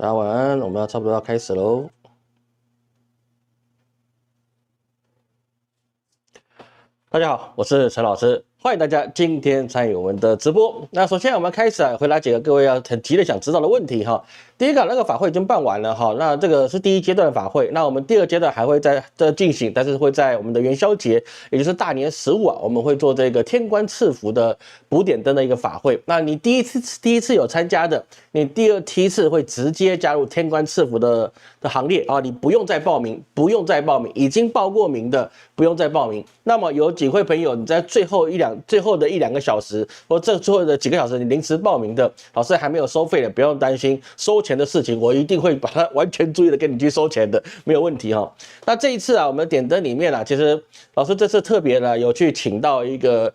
大家晚安，我们差不多要开始喽。大家好，我是陈老师，欢迎大家今天参与我们的直播。那首先我们开始回答几个各位很急的想知道的问题哈。第一个，那个法会已经办完了哈，那这个是第一阶段的法会，那我们第二阶段还会在进行，但是会在我们的元宵节，也就是大年15啊，我们会做这个天官赐福的补点灯的一个法会。那你第一次有参加的，你第二梯次会直接加入天官赐福的行列啊，你不用再报名，已经报过名的不用再报名。那么有几位朋友你在最后的一两个小时，或最后的几个小时你临时报名的，老师还没有收费的，不用担心收钱的事情，我一定会把它完全注意的跟你去收钱的，没有问题哈。那这一次啊，我们点灯里面啊，其实老师这次特别呢有去请到一个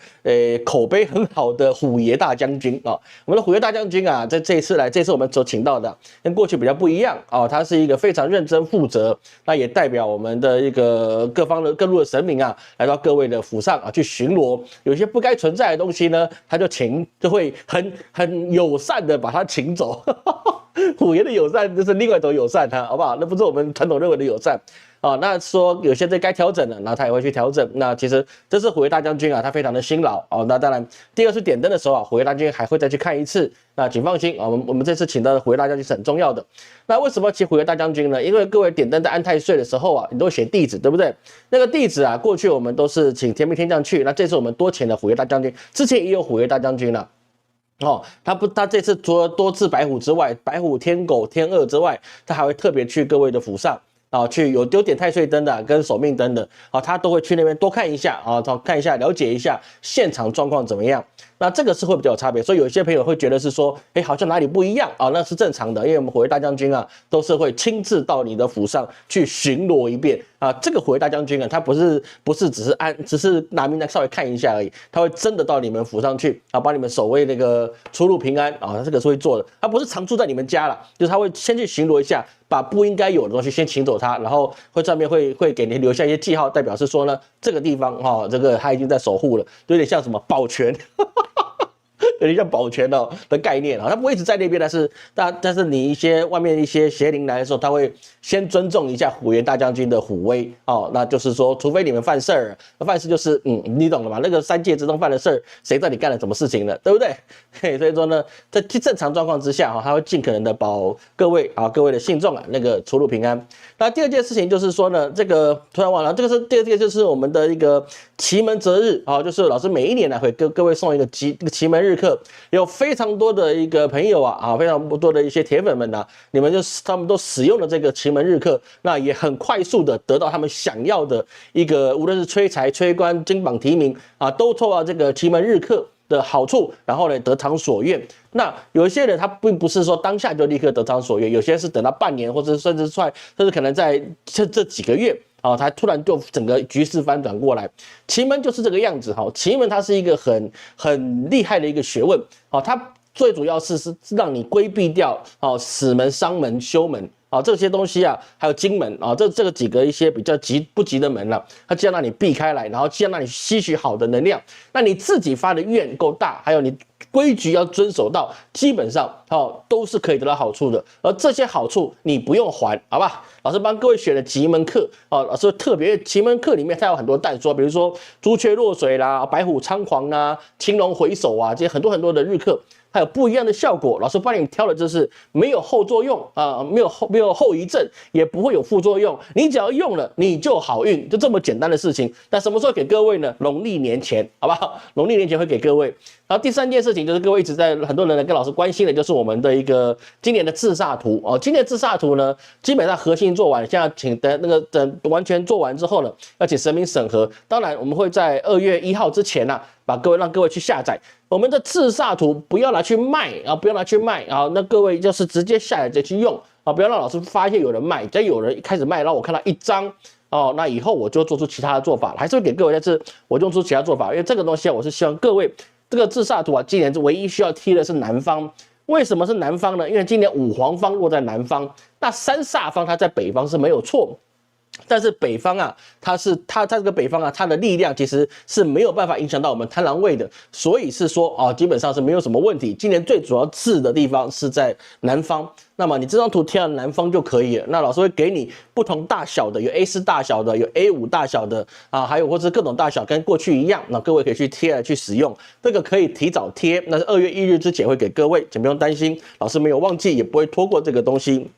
口碑很好的虎爷大将军啊，我们的虎爷大将军啊，在这一次我们所请到的跟过去比较不一样啊，他是一个非常认真负责，那也代表我们的一个各路的神明啊，来到各位的府上啊去巡逻，有些不该存在的东西呢，他就会很友善的把他请走。虎爷的友善就是另外一种友善哈，好不好？那不是我们传统认为的友善啊。那说有些该调整的，那他也会去调整。那其实这是虎爷大将军啊，他非常的辛劳哦。那当然，第二次点灯的时候啊，虎爷大将军还会再去看一次。那请放心啊，我们这次请到的虎爷大将军是很重要的。那为什么请虎爷大将军呢？因为各位点灯在安太岁的时候啊，你都会写地址，对不对？那个地址啊，过去我们都是请天兵天将去，那这次我们多请了虎爷大将军，之前也有虎爷大将军了。哦，他这次除了多治白虎之外，白虎、天狗、天鳄之外，他还会特别去各位的府上啊，去有点太岁灯的跟守命灯的啊，他都会去那边多看一下啊，看一下了解一下现场状况怎么样。那这个是会比较有差别，所以有些朋友会觉得是说，好像哪里不一样啊，那是正常的，因为我们虎爷大将军啊，都是会亲自到你的府上去巡逻一遍啊。这个虎爷大将军啊，他不是只是拿名来稍微看一下而已，他会真的到你们府上去啊，帮你们守卫那个出入平安啊，这个是会做的，他不是常住在你们家啦，就是他会先去巡逻一下，把不应该有的东西先请走他，然后上面会给你留下一些记号，代表是说呢，这个地方哈，这个他已经在守护了，有点像什么保全。有点像保全的概念啊，他不会一直在那边，但是你外面一些邪灵来的时候，他会先尊重一下虎爷大将军的虎威哦，那就是说，除非你们犯事儿，犯事就是你懂了吗？那个三界之中犯的事儿，谁知道你干了什么事情了，对不对？所以说呢，在正常状况之下哈，他会尽可能的保各位的信众啊那个出入平安。那第二件事情就是说呢，这个突然忘了，这个是第二件就是我们的一个奇门择日啊，就是老师每一年呢会各位送一个奇门日课，有非常多的一个朋友啊，非常多的一些铁粉们啊，他们都使用了这个奇门日课，那也很快速的得到他们想要的一个，无论是催财、催官、金榜题名啊，都受到这个奇门日课的好处，然后呢得偿所愿。那有一些人他并不是说当下就立刻得偿所愿，有些是等到半年，或者甚至可能在这几个月啊，他突然就整个局势翻转过来。奇门就是这个样子哈，奇门它是一个很厉害的一个学问啊，它最主要是让你规避掉死门、伤门、休门。这些东西啊，还有金门啊，这个几个一些比较不吉的门了，它既然让你避开来，然后既然让你吸取好的能量，那你自己发的愿够大，还有你规矩要遵守到，基本上都是可以得到好处的。而这些好处你不用还，好吧？老师帮各位选了奇门课啊，老师特别奇门课里面它有很多弹说，比如说朱雀落水啦、白虎猖狂啊、青龙回首啊，这些很多的日课。还有不一样的效果，老师帮你们挑的就是没有后作用啊，没有后遗症，也不会有副作用。你只要用了，你就好运，就这么简单的事情。那什么时候给各位呢？农历年前，好不好？农历年前会给各位。然后第三件事情就是各位一直在很多人跟老师关心的，就是我们的一个今年的自煞图哦。今年的自煞图呢，基本上核心做完，现在请等完全做完之后呢，要请神明审核。当然，我们会在2月1号之前让各位去下载我们的自煞图，不要拿去卖啊，不要拿去卖啊。那各位就是直接下载再去用啊，不要让老师发现有人卖，只要有人一开始卖，让我看到一张。那以后我就做出其他的做法，还是会给各位，但是我用出其他做法，因为这个东西我是希望各位这个自煞图啊，今年唯一需要踢的是南方。为什么是南方呢？因为今年5黄方落在南方，那3煞方它在北方是没有错。但是北方啊，它这个北方啊，它的力量其实是没有办法影响到我们贪狼位的，所以是说啊，基本上是没有什么问题。今年最主要治的地方是在南方，那么你这张图贴到南方就可以了。那老师会给你不同大小的，有 A4 大小的，有 A5 大小的啊，还有或是各种大小，跟过去一样。那各位可以去贴来去使用，这个可以提早贴，那是2月1日之前会给各位，请不用担心，老师没有忘记，也不会拖过这个东西。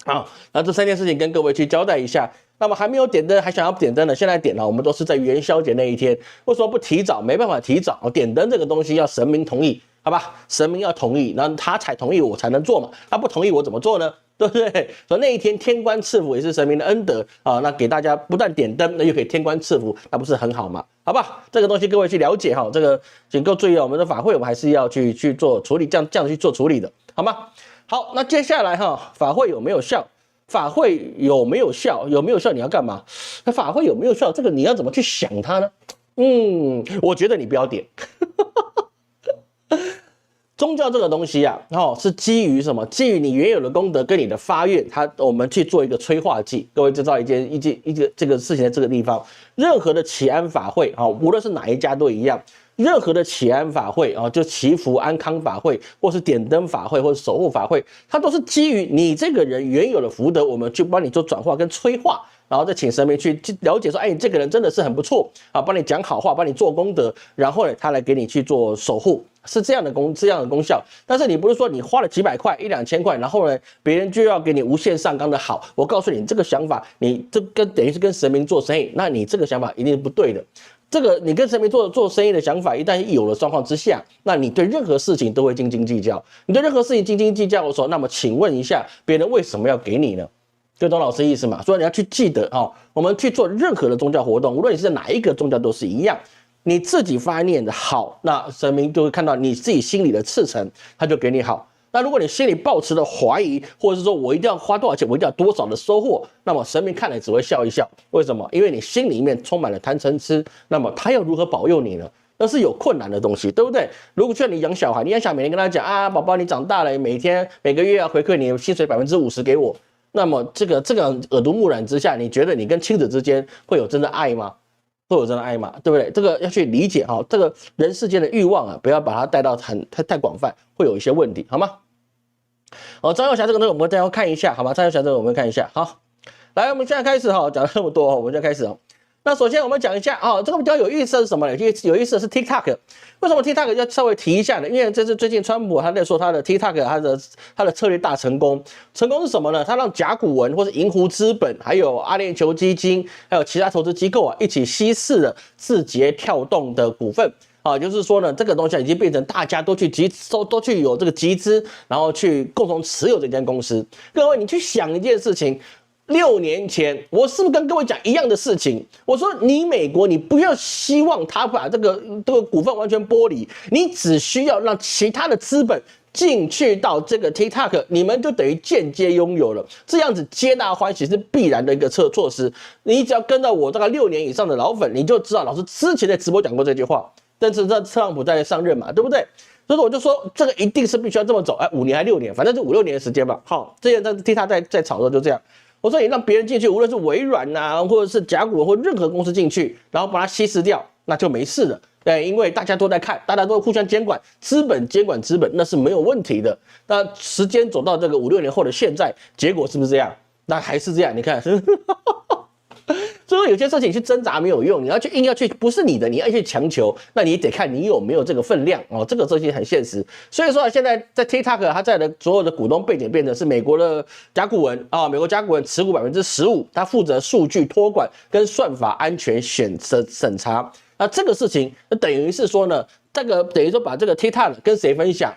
好，那这3件事情跟各位去交代一下。那么还没有点灯，还想要点灯的，现在点了。我们都是在元宵节那一天，为什么不提早？没办法提早，点灯这个东西要神明同意，好吧？神明要同意，那他才同意我才能做嘛。他不同意我怎么做呢？对不对？所以那一天天官赐福也是神明的恩德啊。那给大家不但点灯，那又可以天官赐福，那不是很好吗？好吧，这个东西各位去了解哈。这个请各位注意，我们的法会我们还是要去做处理，这样去做处理的，好吗？好，那接下来哈，法会有没有效？法会有没有效？有没有效？你要干嘛？那法会有没有效？这个你要怎么去想它呢？我觉得你不要点。宗教这个东西啊，是基于什么？基于你原有的功德跟你的发愿，我们去做一个催化剂。各位知道一个这个事情在这个地方，任何的祈安法会啊，无论是哪一家都一样。任何的祈安法会啊，就祈福安康法会，或是点灯法会，或是守护法会，它都是基于你这个人原有的福德，我们去帮你做转化跟催化，然后再请神明去了解说，哎，你这个人真的是很不错啊，帮你讲好话，帮你做功德，然后呢，他来给你去做守护，是这样的功效。但是你不是说你花了几百块、1-2千块，然后呢，别人就要给你无限上纲的好。我告诉你，这个想法，你这等于是跟神明做生意，那你这个想法一定是不对的。这个你跟神明做生意的想法，一旦有了状况之下，那你对任何事情都会斤斤计较。你对任何事情斤斤计较的时候，那么请问一下，别人为什么要给你呢？就懂老师意思嘛？所以你要去记得我们去做任何的宗教活动，无论你是在哪一个宗教都是一样，你自己发念的好，那神明就会看到你自己心里的赤诚，他就给你好。那如果你心里抱持的怀疑，或者是说我一定要花多少钱，我一定要多少的收获，那么神明看了只会笑一笑。为什么？因为你心里面充满了贪嗔痴，那么他要如何保佑你呢？那是有困难的东西，对不对？如果像你养小孩，你养小孩每天跟他讲啊，宝宝你长大了，每个月要回馈你薪水50%给我，那么这个耳濡目染之下，你觉得你跟亲子之间会有真的爱吗？会有真的爱吗？对不对？这个要去理解这个人世间的欲望啊，不要把它带到太广泛，会有一些问题，好吗？张幼霞这个呢，我们再要看一下，好吧？张幼霞这个我们看一下，好，来，我们现在开始讲了那么多，我们现在开始那首先我们讲一下这个比较有意思的是什么呢？有意思的是 TikTok， 为什么 TikTok 要稍微提一下呢？因为这是最近川普他在说他的 TikTok 他的策略大成功，成功是什么呢？他让甲骨文或是银湖资本，还有阿联酋基金，还有其他投资机构一起稀释了字节跳动的股份。就是说呢，这个东西已经变成大家都去有这个集资，然后去共同持有这间公司。各位，你去想一件事情，6年前我是不是跟各位讲一样的事情？我说你美国，你不要希望他把这个股份完全剥离，你只需要让其他的资本进去到这个 TikTok， 你们就等于间接拥有了，这样子皆大欢喜是必然的一个措施。你只要跟到我大概6年以上的老粉，你就知道老师之前在直播讲过这句话。但是特朗普在上任嘛，对不对？所以我就说这个一定是必须要这么走，5年还6年，反正就5-6年的时间吧。好，之前在替他在炒的时候就这样。我说你让别人进去，无论是微软或者是甲骨文或任何公司进去，然后把它稀释掉，那就没事了。对，因为大家都在看，大家都互相监管，资本监管资本，那是没有问题的。那时间走到这个5-6年后的现在，结果是不是这样？那还是这样，你看。所以有些事情去挣扎没有用，你要去硬要去，不是你的，你要去强求，那你得看你有没有这个分量这个东西很现实。所以说现在在 TikTok 它在的所有的股东背景变成是美国的甲骨文美国甲骨文持股15%，它负责数据托管跟算法安全审查。那这个事情等于是说呢，这个等于说把这个 TikTok 跟谁分享？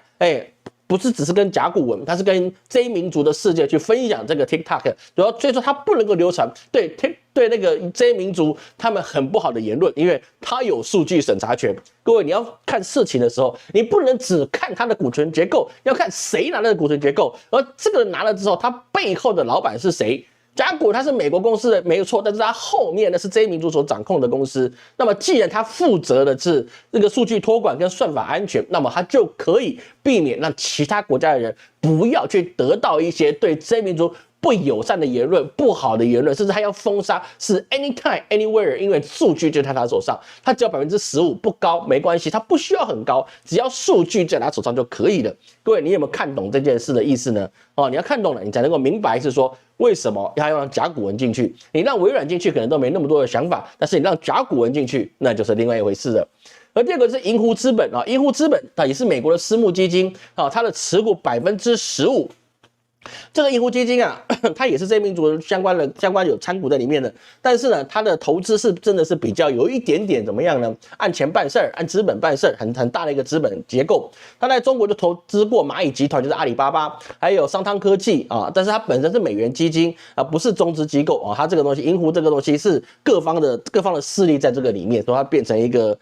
不是只是跟甲骨文，它是跟 J 民族的世界去分享这个 TikTok， 所以说它不能够流传对那个 J 民族他们很不好的言论，因为它有数据审查权。各位，你要看事情的时候，你不能只看它的股权结构，要看谁拿了股权结构，而这个人拿了之后，他背后的老板是谁。甲骨它是美国公司的没有错，但是它后面呢是 J 民族所掌控的公司。那么既然它负责的是这个数据托管跟算法安全，那么它就可以避免让其他国家的人不要去得到一些对 J 民族不友善的言论、不好的言论，甚至他要封杀，是 anytime anywhere， 因为数据就在他手上，他只要15%不高没关系，他不需要很高，只要数据在他手上就可以了。各位，你有没有看懂这件事的意思呢？哦，你要看懂了，你才能够明白是说为什么要让甲骨文进去。你让微软进去可能都没那么多的想法，但是你让甲骨文进去，那就是另外一回事了。而第二个是银湖资本啊，银湖资本它也是美国的私募基金啊，它的持股15%。这个银湖基金啊，它也是这民族相关有参股在里面的，但是呢，它的投资是真的是比较有一点点怎么样呢？按钱办事儿，按资本办事儿，很大的一个资本结构。它在中国就投资过蚂蚁集团，就是阿里巴巴，还有商汤科技啊，但是它本身是美元基金啊，不是中资机构啊。它这个东西，银湖这个东西是各方的势力在这个里面，所以它变成一个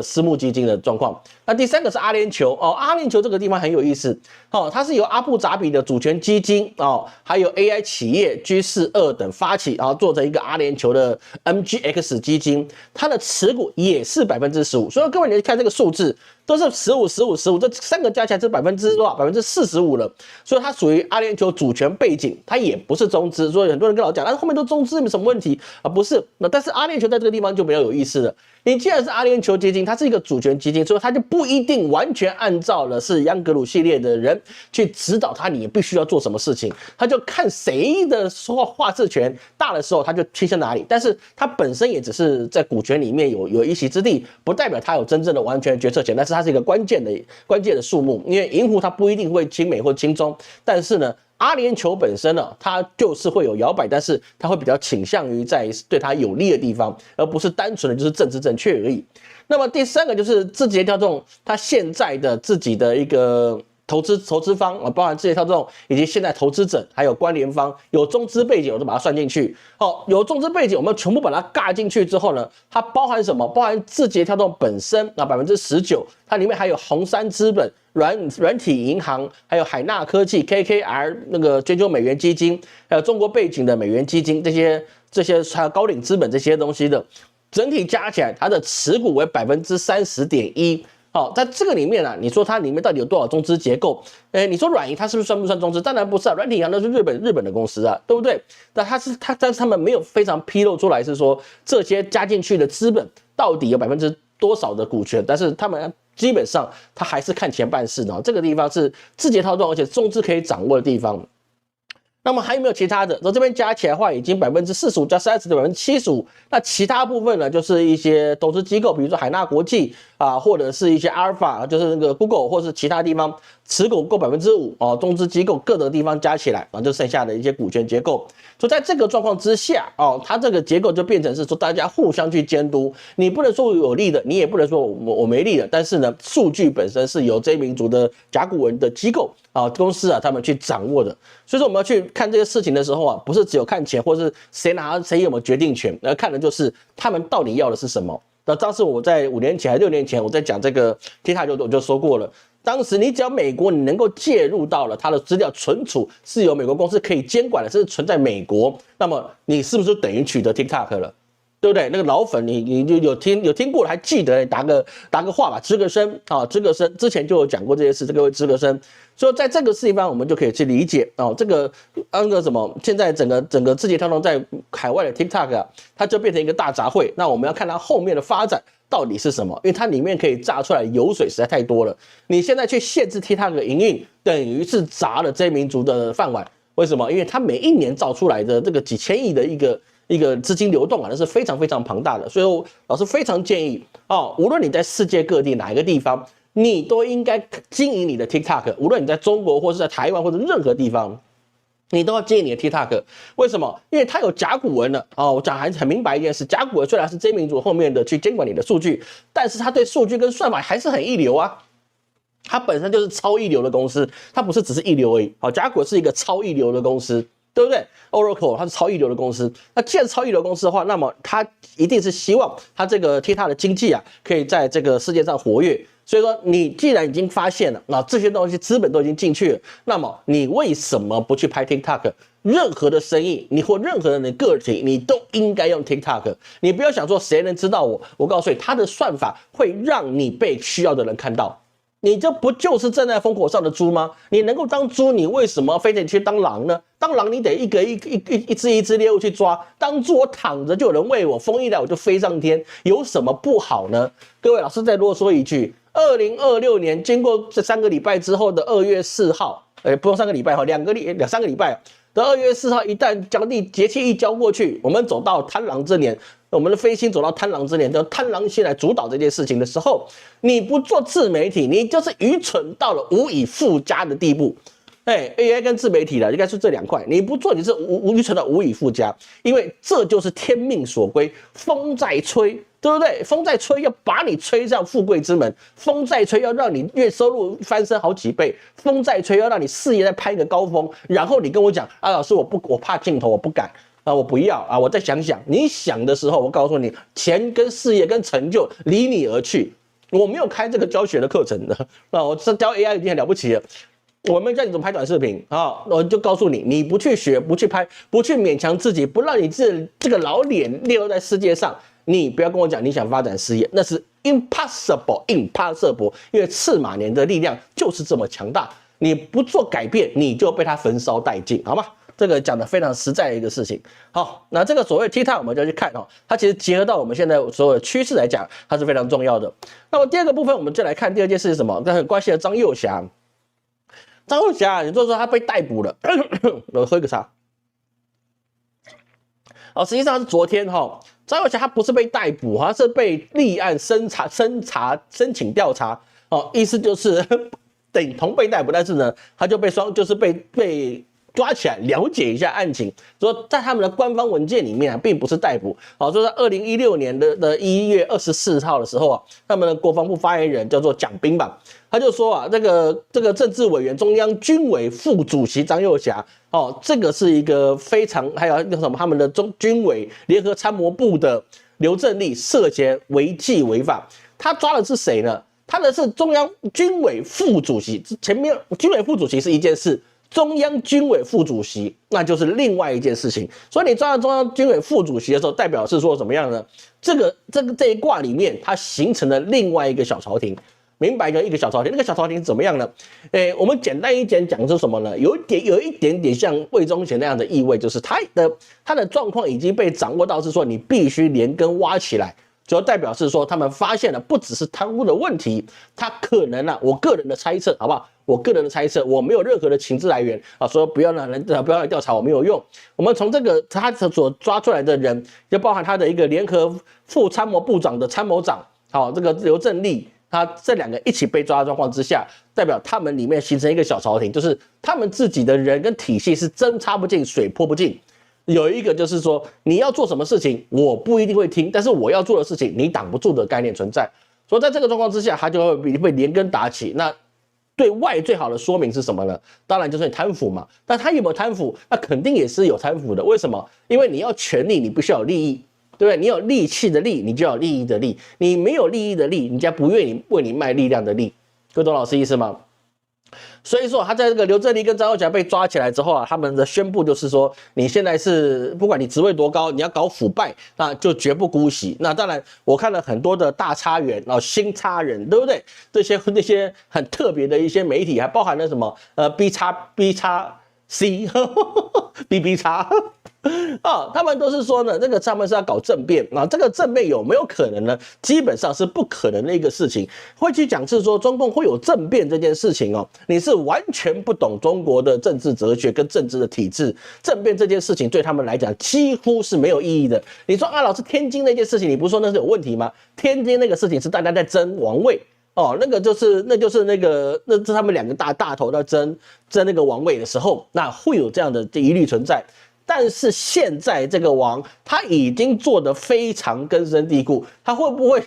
私募基金的状况。那第三个是阿联酋哦，阿联酋这个地方很有意思哦，它是由阿布扎比的主权基金哦，还有 AI 企业 G42等发起，然后做成一个阿联酋的 MGX 基金，它的持股也是15%。所以各位你看这个数字都是15%，这三个加起来是45%了。所以它属于阿联酋主权背景，它也不是中资。所以很多人跟老讲，后面都中资没什么问题啊，不是。那但是阿联酋在这个地方就比较有意思了。你既然是阿联酋基金，它是一个主权基金，所以它就不一定完全按照了是央格鲁系列的人去指导它，你必须要做什么事情，他就看谁的话事权大的时候，他就倾向哪里。但是它本身也只是在股权里面有一席之地，不代表它有真正的完全决策权，但是它是一个关键的数目，因为银湖它不一定会亲美或亲中，但是呢。阿联酋本身呢，它就是会有摇摆，但是它会比较倾向于在对它有利的地方，而不是单纯的就是政治正确而已。那么第三个就是字节跳动，它现在的自己的一个投资方啊，包含字节跳动以及现在投资者还有关联方有中资背景，我都把它算进去。哦，有中资背景，我们全部把它尬进去之后呢，它包含什么？包含字节跳动本身啊19%，它里面还有红杉资本。软体银行，还有海纳科技、KKR 那个追究美元基金，还有中国背景的美元基金，这些还有高瓴资本这些东西的，整体加起来，它的持股为30.1%。好，在这个里面啊，你说它里面到底有多少中资结构？你说软银它是不是算不算中资？当然不是啊，软体银行那是日本的公司啊，对不对？但但是他们没有非常披露出来，是说这些加进去的资本到底有多少的股权，但是他们。基本上，他还是看钱办事的。这个地方是字节跳动，而且中资可以掌握的地方。那么还有没有其他的？从这边加起来的话，已经45%加30%的75%。那其他部分呢，就是一些投资机构，比如说海纳国际啊，或者是一些阿尔法，就是那个 Google 或是其他地方持股够5%哦，中资机构各个地方加起来，然后就剩下的一些股权结构。所以在这个状况之下哦，它这个结构就变成是说大家互相去监督，你不能说我有利的，你也不能说我没利的，但是呢，数据本身是由这一民族的甲骨文的机构啊公司啊他们去掌握的。所以说我们要去看这个事情的时候啊，不是只有看钱，或是谁有没有决定权，而看的就是他们到底要的是什么。那当时我在5年前还6年前，我在讲这个 TikTok 我就说过了。当时你只要美国你能够介入到了它的资料存储是由美国公司可以监管的，甚至存在美国，那么你是不是等于取得 TikTok 了？对不对？那个老粉你有听过还记得？打个话吧，吱个声啊，吱个声。之前就有讲过这些事，这个会吱个声。所以在这个地方，我们就可以去理解哦，这个什么，现在整个字节跳动在海外的 TikTok 啊，它就变成一个大杂烩。那我们要看它后面的发展到底是什么，因为它里面可以榨出来油水实在太多了。你现在去限制 TikTok 的营运，等于是砸了这民族的饭碗。为什么？因为它每一年造出来的这个几千亿的一个资金流动啊，那是非常非常庞大的。所以老师非常建议哦，无论你在世界各地哪一个地方，你都应该经营你的 TikTok， 无论你在中国或是在台湾或者任何地方，你都要经营你的 TikTok。为什么？因为它有甲骨文了哦。我讲还很明白一件事，甲骨文虽然是这民族后面的去监管你的数据，但是它对数据跟算法还是很一流啊。它本身就是超一流的公司，它不是只是一流而已。好，甲骨文是一个超一流的公司。对不对 ？Oracle 它是超一流的公司，那既然是超一流公司的话，那么它一定是希望它这个 TikTok 的经济啊，可以在这个世界上活跃。所以说，你既然已经发现了，那这些东西资本都已经进去了，那么你为什么不去拍 TikTok？ 任何的生意，你或任何人的个体，你都应该用 TikTok。你不要想说谁能知道我，我告诉你，它的算法会让你被需要的人看到。你这不就是站在风口上的猪吗？你能够当猪，你为什么非得去当狼呢？当狼你得一只一只猎物去抓，当猪我躺着就有人喂我，风一来我就飞上天，有什么不好呢？各位老师再多说一句，2026年经过这3个礼拜之后的2月4号，不用3个礼拜哈，2、3个礼拜的2月4号，一旦节气一交过去，我们走到贪狼之年。我们的飞星走到贪狼之年，叫贪狼星来主导这件事情的时候，你不做自媒体，你就是愚蠢到了无以复加的地步。AI 跟自媒体的应该是这2块，你不做你是愚蠢到无以复加，因为这就是天命所归，风在吹，对不对？风在吹，要把你吹上富贵之门；风在吹，要让你月收入翻身好几倍；风在吹，要让你事业再攀一个高峰。然后你跟我讲啊，老师我怕镜头，我不敢。我不要啊！我再想想，你想的时候，我告诉你，钱跟事业跟成就离你而去。我没有开这个教学的课程的，我这教 AI 已经很了不起了。我们教你怎么拍短视频啊，我就告诉你，你不去学，不去拍，不去勉强自己，不让你这个老脸列落在世界上，你不要跟我讲你想发展事业，那是 impossible， 因为赤马年的力量就是这么强大，你不做改变，你就被它焚烧殆尽，好吗？这个讲的非常实在的一个事情。好，那这个所谓 TikTok 我们就要去看它其实结合到我们现在所有的趋势来讲，它是非常重要的。那么第2个部分，我们就来看第2件事是什么？跟很关系的张幼霞。张幼霞，你就说他被逮捕了，我喝一个茶。实际上是昨天张幼霞他不是被逮捕，他是被立案申请调查。意思就是等同被逮捕，但是呢，他就被被抓起来了解一下案情，说在他们的官方文件里面并不是逮捕，说在2016年的1月24号的时候他们的国防部发言人叫做蒋斌吧，他就说这个政治委员中央军委副主席张幼霞，这个是一个非常，还有那什么他们的军委联合参谋部的刘正利涉嫌违纪违法，他抓的是谁呢？他的是中央军委副主席，前面军委副主席是一件事。中央军委副主席，那就是另外一件事情。所以你抓到中央军委副主席的时候，代表是说怎么样呢？这一卦里面，它形成了另外一个小朝廷，明白一个小朝廷。那个小朝廷怎么样呢？我们简单一点讲是什么呢？有一点点像魏忠贤那样的意味，就是他的状况已经被掌握到，是说你必须连根挖起来。主要代表是说，他们发现了不只是贪污的问题，他可能我个人的猜测，好不好？我个人的猜测，我没有任何的情资来源说不要来调查，我没有用。我们从这个他所抓出来的人，就包含他的一个联合副参谋部长的参谋长，这个刘正利，他这2个一起被抓的状况之下，代表他们里面形成一个小朝廷，就是他们自己的人跟体系是针插不进，水泼不进。有一个就是说，你要做什么事情，我不一定会听，但是我要做的事情，你挡不住的概念存在。所以在这个状况之下，他就会被连根打起。那对外最好的说明是什么呢？当然就是你贪腐嘛。但他有没有贪腐？那肯定也是有贪腐的。为什么？因为你要权力，你必须要有利益，对不对？你有利器的利，你就要有利益的利。你没有利益的利，人家不愿意为你卖力量的力。各位懂老师意思吗？所以说，他在这个刘正利跟张幼霞被抓起来之后他们的宣布就是说，你现在是不管你职位多高，你要搞腐败，那就绝不姑息。那当然，我看了很多的大差员，新差人，对不对？那些很特别的一些媒体，还包含了什么B 叉 C B B 叉。他们都是说呢，这个他们是要搞政变这个政变有没有可能呢？基本上是不可能的一个事情。会去讲是说中共会有政变这件事情你是完全不懂中国的政治哲学跟政治的体制。政变这件事情对他们来讲几乎是没有意义的。你说老师天津那件事情，你不是说那是有问题吗？天津那个事情是大家在争王位那就是他们2个大头在争那个王位的时候，那会有这样的疑虑存在。但是现在这个王他已经做得非常根深蒂固，他会不会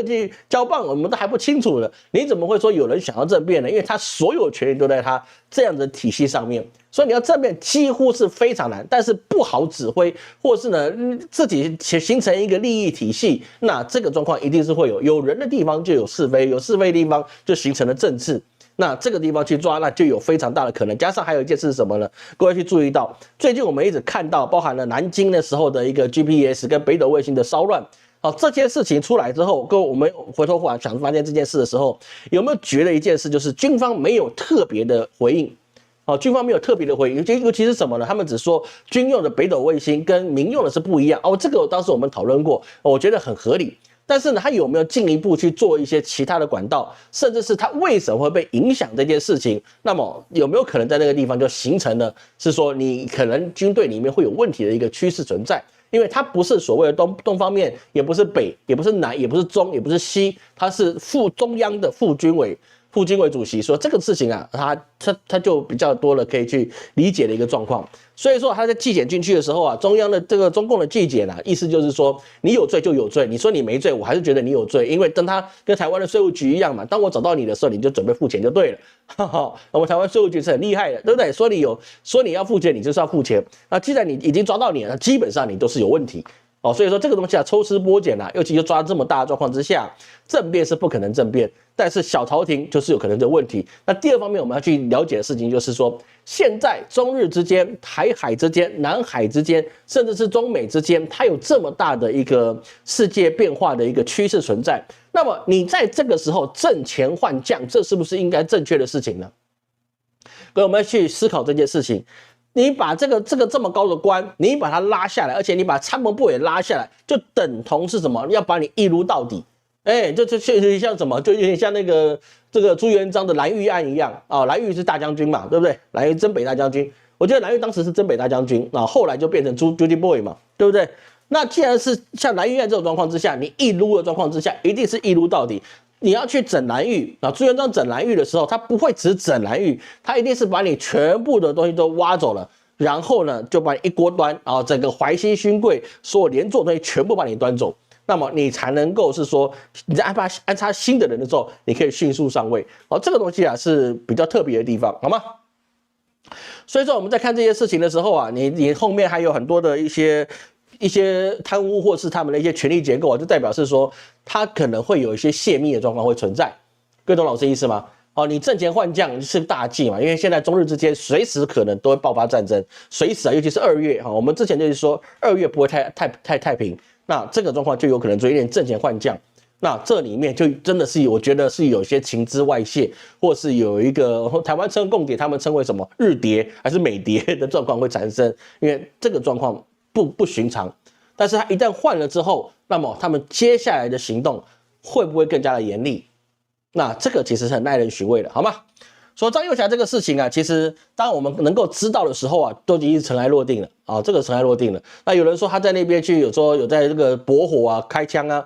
去交棒，我们都还不清楚了。你怎么会说有人想要政变呢？因为他所有权力都在他这样的体系上面，所以你要政变几乎是非常难，但是不好指挥，或是呢自己形成一个利益体系，那这个状况一定是会有人的地方就有是非，有是非的地方就形成了政治。那这个地方去抓，那就有非常大的可能。加上还有一件事是什么呢？各位去注意到，最近我们一直看到，包含了南京的时候的一个 GPS 跟北斗卫星的骚乱好，这件事情出来之后，各位我们回头想发现这件事的时候，有没有觉得一件事，就是军方没有特别的回应？哦，军方没有特别的回应，尤其是什么呢？他们只说军用的北斗卫星跟民用的是不一样。哦，这个当时我们讨论过，我觉得很合理。但是呢，他有没有进一步去做一些其他的管道，甚至是他为什么会被影响这件事情？那么有没有可能在那个地方就形成了是说你可能军队里面会有问题的一个趋势存在？因为它不是所谓的东方面，也不是北，也不是南，也不是中，也不是西，它是中央的副军委主席说这个事情啊，他就比较多了可以去理解的一个状况。所以说他在纪检进去的时候啊，中央的这个中共的纪检啊，意思就是说你有罪就有罪，你说你没罪，我还是觉得你有罪，因为当他跟台湾的税务局一样嘛，当我找到你的时候，你就准备付钱就对了。哈哈，我们台湾税务局是很厉害的，对不对？说你要付钱，你就是要付钱。那既然你已经抓到你了，基本上你都是有问题。哦，所以说这个东西啊，抽丝剥茧啊，尤其就抓这么大的状况之下，政变是不可能政变，但是小朝廷就是有可能的问题。那第二方面我们要去了解的事情就是说，现在中日之间、台海之间、南海之间，甚至是中美之间，它有这么大的一个世界变化的一个趋势存在。那么你在这个时候阵前换将，这是不是应该正确的事情呢？所以我们要去思考这件事情。你把这个这么高的官，你把它拉下来，而且你把参谋部也拉下来，就等同是什么？要把你一撸到底。就有点像什么？就有点像那个这个朱元璋的蓝玉案一样啊。蓝玉是大将军嘛，对不对？蓝玉征北大将军，我记得蓝玉当时是征北大将军啊，后来就变成Judy Boy 嘛，对不对？那既然是像蓝玉案这种状况之下，你一撸的状况之下，一定是一撸到底。你要去整蓝玉啊，朱元璋整蓝玉的时候，他不会只整蓝玉，他一定是把你全部的东西都挖走了，然后呢，就把你一锅端啊，整个淮西勋贵所有连坐东西全部把你端走，那么你才能够是说，你在安插新的人的时候，你可以迅速上位。哦，这个东西啊是比较特别的地方，好吗？所以说我们在看这些事情的时候啊，你后面还有很多的一些贪污或是他们的一些权力结构啊，就代表是说，它可能会有一些泄密的状况会存在。各位懂老师意思吗？哦，你阵前换将是大忌嘛，因为现在中日之间随时可能都会爆发战争，随时啊，尤其是2月哈，我们之前就是说2月不会太平，那这个状况就有可能有一点阵前换将。那这里面就真的是我觉得是有些情资外泄，或是有一个台湾称共谍，他们称为什么日谍还是美谍的状况会产生，因为这个状况不寻常。但是他一旦换了之后，那么他们接下来的行动会不会更加的严厉？那这个其实是很耐人寻味的，好吗？说张幼霞这个事情啊，其实当我们能够知道的时候啊，都已经尘埃落定了啊，这个尘埃落定了。那有人说他在那边去，有在这个bor火啊、开枪啊，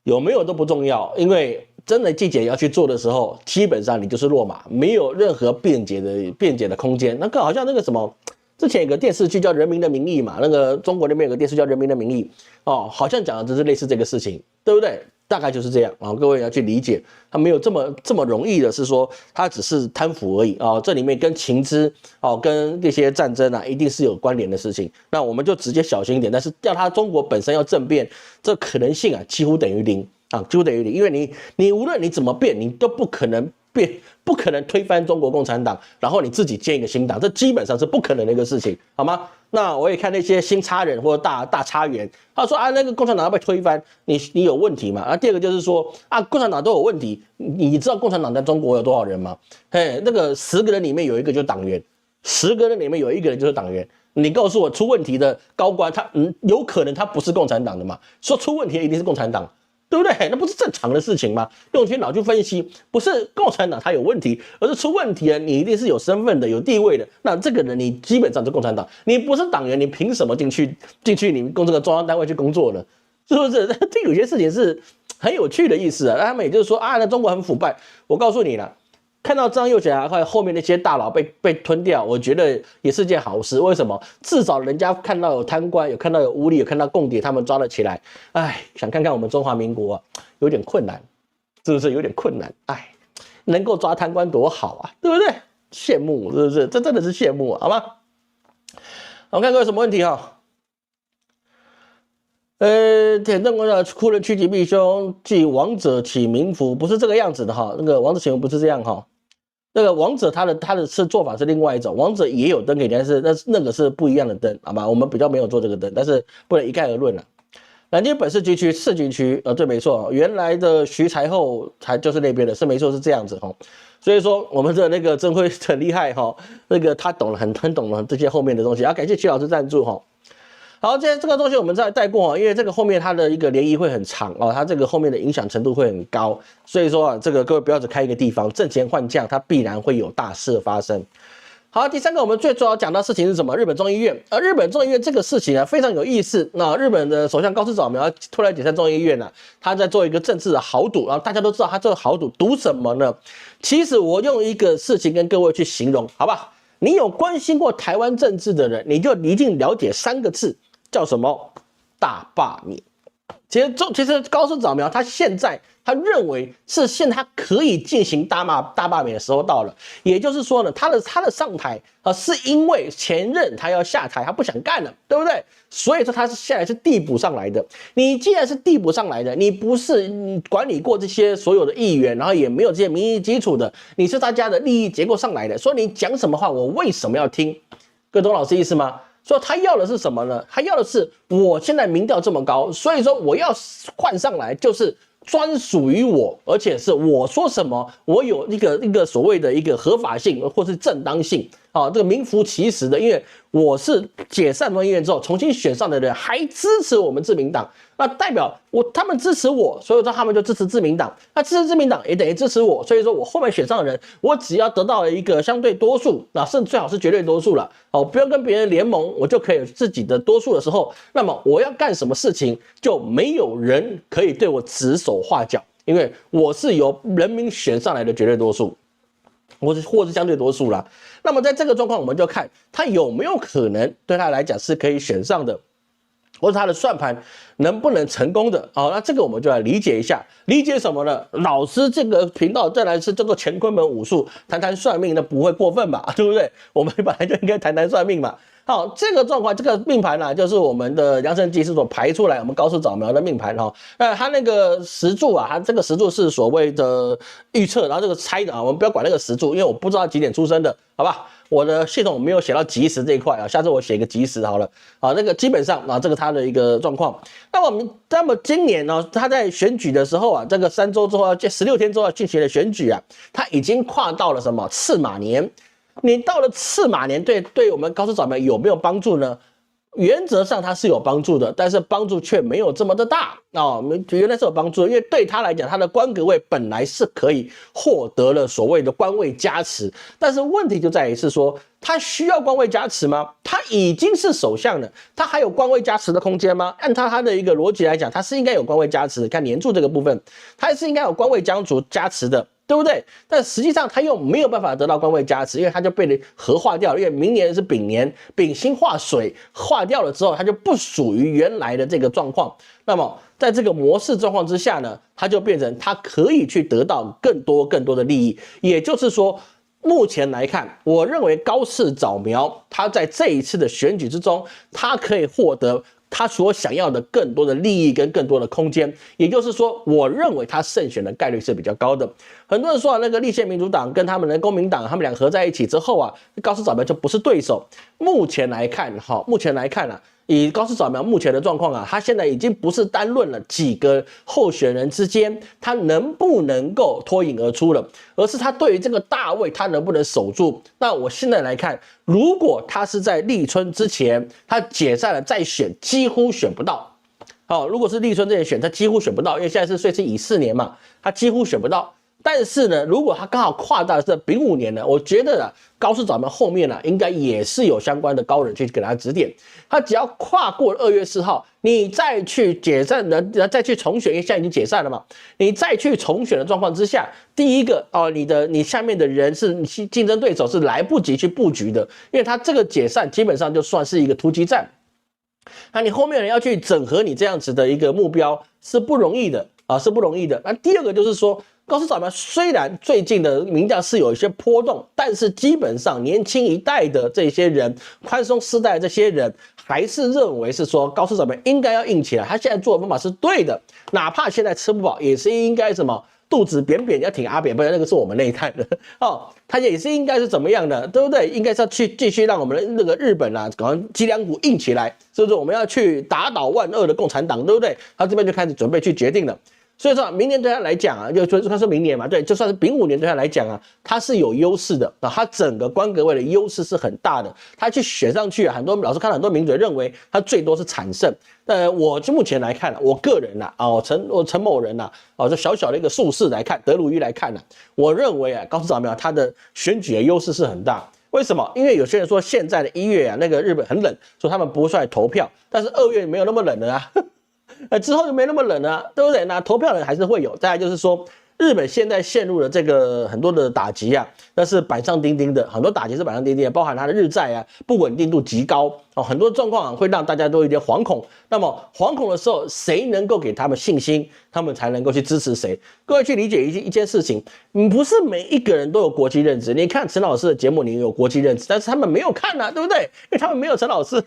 有没有都不重要，因为真的纪检要去做的时候，基本上你就是落马，没有任何辩解的空间。那个好像那个什么。之前有个电视剧叫《人民的名义》嘛，那个中国那边有个电视剧叫《人民的名义》哦，好像讲的就是类似这个事情，对不对？大概就是这样啊，各位要去理解，他没有这么容易的是说他只是贪腐而已啊，这里面跟情资哦，跟这些战争啊，一定是有关联的事情。那我们就直接小心一点，但是要他中国本身要政变，这可能性啊几乎等于零啊，几乎等于零，因为你无论你怎么变，你都不可能推翻中国共产党，然后你自己建一个新党，这基本上是不可能的一个事情，好吗？那我也看那些新插人或者大插员，他说啊，那个共产党要被推翻，你有问题嘛？啊，第二个就是说啊，共产党都有问题，你知道共产党在中国有多少人吗？那个10个人里面有一个就是党员，10个人里面有1个人就是党员。你告诉我出问题的高官，他有可能他不是共产党的嘛？说出问题的一定是共产党。对不对？那不是正常的事情吗？用脑去分析，不是共产党他有问题，而是出问题了，你一定是有身份的、有地位的。那这个人你基本上是共产党，你不是党员，你凭什么进去你们这个中央单位去工作呢？是不是？这有些事情是很有趣的意思啊。他们也就是说啊，那中国很腐败。我告诉你了。看到张幼霞后面那些大佬被吞掉，我觉得也是件好事。为什么？至少人家看到有贪官，有看到有污吏，有看到共谍，他们抓了起来。哎，想看看我们中华民国啊，有点困难，是不是有点困难？哎，能够抓贪官多好啊，对不对？羡慕，是不是？这真的是羡慕啊，好吗？我们看各位有什么问题哈？田正国的哭人趋吉避凶，即王者起名符，不是这个样子的哈。那个王者起名不是这样哈。那个王者他的做法是另外一种，王者也有灯给你，但是那个是不一样的灯，好吧？我们比较没有做这个灯，但是不能一概而论了。南京本市局区市局区，对，没错，原来的徐才厚才就是那边的，是没错，是这样子哈。所以说我们的那个郑辉很厉害哈，那个他懂了很懂了这些后面的东西，感谢曲老师赞助哈。好，这个东西我们再带过，因为这个后面它的一个涟漪会很长哦，它这个后面的影响程度会很高，所以说这个各位不要只开一个地方，挣钱换将，它必然会有大事发生。好，第三个我们最主要讲到事情是什么？日本众议院，日本众议院这个事情非常有意思。那日本的首相高市早苗突然解散众议院他在做一个政治的豪赌，然后大家都知道他这个豪赌赌什么呢？其实我用一个事情跟各位去形容，好吧？你有关心过台湾政治的人，你就一定了解3个字。叫什么？大罢免。其实高市早苗他现在他认为是现在他可以进行大罢免的时候到了，也就是说呢，他的上台是因为前任他要下台，他不想干了，对不对？所以说他是现在是递补上来的。你既然是递补上来的，你不是管理过这些所有的议员，然后也没有这些民意基础的，你是大家的利益结构上来的，所以你讲什么话，我为什么要听？各位懂老师意思吗？所以他要的是什么呢？他要的是我现在民调这么高，所以说我要换上来就是专属于我，而且是我说什么，我有一个所谓的一个合法性或是正当性啊，这个名副其实的，因为我是解散众议院之后重新选上的人，还支持我们自民党，那代表他们支持我，所以说他们就支持自民党，那支持自民党也等于支持我，所以说我后面选上的人，我只要得到一个相对多数，甚至最好是绝对多数了，不要跟别人联盟，我就可以有自己的多数的时候，那么我要干什么事情，就没有人可以对我指手画脚，因为我是由人民选上来的绝对多数。或是相对多数啦，那么在这个状况，我们就看他有没有可能对他来讲是可以选上的，或者他的算盘能不能成功的。好，那这个我们就来理解一下，理解什么呢？老师这个频道再来是叫做乾坤门武术，谈谈算命，那不会过分吧？对不对？我们本来就应该谈谈算命嘛。好，这个状况，这个命盘就是我们的杨成吉师所排出来，我们高市早苗的命盘他那个时柱他这个时柱是所谓的预测，然后这个猜的我们不要管那个时柱，因为我不知道几点出生的，好吧？我的系统没有写到吉时这一块下次我写一个吉时好了。那个基本上这个他的一个状况。那么今年他在选举的时候这个3周之后16天之后要进行的选举他已经跨到了什么次马年。你到了次马年，对我们高市早苗有没有帮助呢？原则上它是有帮助的，但是帮助却没有这么的大原来是有帮助的，因为对他来讲，他的官格位本来是可以获得了所谓的官位加持，但是问题就在于是说，他需要官位加持吗？他已经是首相了，他还有官位加持的空间吗？按他的一个逻辑来讲，他是应该有官位加持的，看年柱这个部分，他是应该有官位将主加持的。对不对？但实际上他又没有办法得到官位加持，因为他就被合化掉了。因为明年是丙年，丙辛化水，化掉了之后，他就不属于原来的这个状况。那么在这个模式状况之下呢，他就变成他可以去得到更多的利益。也就是说，目前来看，我认为高市早苗他在这一次的选举之中，他可以获得他所想要的更多的利益跟更多的空间，也就是说，我认为他胜选的概率是比较高的。很多人说那个立宪民主党跟他们的公民党，他们俩合在一起之后高市早苗就不是对手。目前来看以高市早苗目前的状况他现在已经不是单论了几个候选人之间他能不能够脱颖而出了，而是他对于这个大位他能不能守住。那我现在来看，如果他是在立春之前他解散了再选，几乎选不到。如果是立春之前选，他几乎选不到，因为现在是岁次乙巳年嘛，他几乎选不到。但是呢，如果他刚好跨到这丙午年呢，我觉得高市早苗后面应该也是有相关的高人去给他指点。他只要跨过2月4号，你再去解散再去重选，因为现在已经解散了嘛，你再去重选的状况之下，第一个你下面的人是竞争对手是来不及去布局的，因为他这个解散基本上就算是一个突击战。那你后面人要去整合你这样子的一个目标是不容易的是不容易的。那第二个就是说，高市早苗虽然最近的民调是有一些波动，但是基本上年轻一代的这些人，宽松世代的这些人，还是认为是说高市早苗应该要硬起来，他现在做的方法是对的，哪怕现在吃不饱，也是应该什么肚子扁扁要挺阿扁，不然那个是我们那一代的哦，他也是应该是怎么样的，对不对？应该是要去继续让我们的那个日本啊，搞脊梁骨硬起来，是不是？我们要去打倒万恶的共产党，对不对？他这边就开始准备去决定了。所以说，明年对他来讲啊，就他说明年嘛，对，就算是丙午年对他来讲啊，他是有优势的啊，他整个官阁位的优势是很大的，他去选上去啊，很多老师看很多名嘴认为他最多是惨胜，我就目前来看我个人陈某人这小小的一个术士来看，德鲁伊来看我认为高市早苗他的选举的优势是很大。为什么？因为有些人说现在的1月那个日本很冷，说他们不会出来投票，但是2月没有那么冷了啊。之后就没那么冷了，对不对？那投票人还是会有。再来就是说，日本现在陷入了这个很多的打击啊，那是板上钉钉的，很多打击是板上钉钉的，包含它的日债啊不稳定度极高很多状况会让大家都有点惶恐。那么惶恐的时候，谁能够给他们信心，他们才能够去支持谁？各位去理解一件事情，不是每一个人都有国际认知。你看陈老师的节目，你有国际认知，但是他们没有看对不对？因为他们没有陈老师，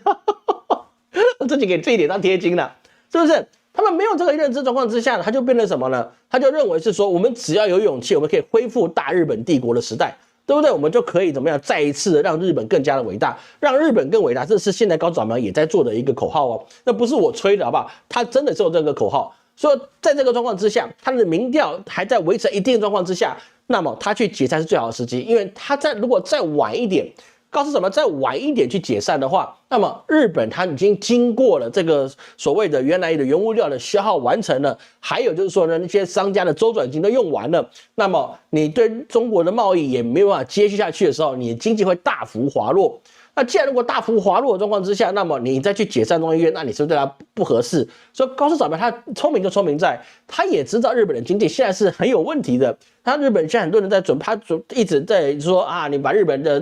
自己给自己脸上贴金了。是不是？他们没有这个认知状况之下，他就变成什么呢？他就认为是说，我们只要有勇气，我们可以恢复大日本帝国的时代，对不对？我们就可以怎么样，再一次的让日本更加的伟大，让日本更伟大。这是现在高市早苗也在做的一个口号那不是我吹的，好不好？他真的是有这个口号。所以在这个状况之下，他的民调还在维持一定的状况之下，那么他去解散是最好的时机，因为他如果再晚一点。高市早苗再晚一点去解散的话，那么日本它已经经过了这个所谓的原来的原物料的消耗完成了，还有就是说呢，那些商家的周转金都用完了，那么你对中国的贸易也没有办法接续下去的时候，你的经济会大幅滑落。那既然如果大幅滑落的状况之下，那么你再去解散众议院，那你是不是对他不合适？所以高市早苗他聪明就聪明在，他也知道日本的经济现在是很有问题的。他日本现在很多人在他一直在说你把日本的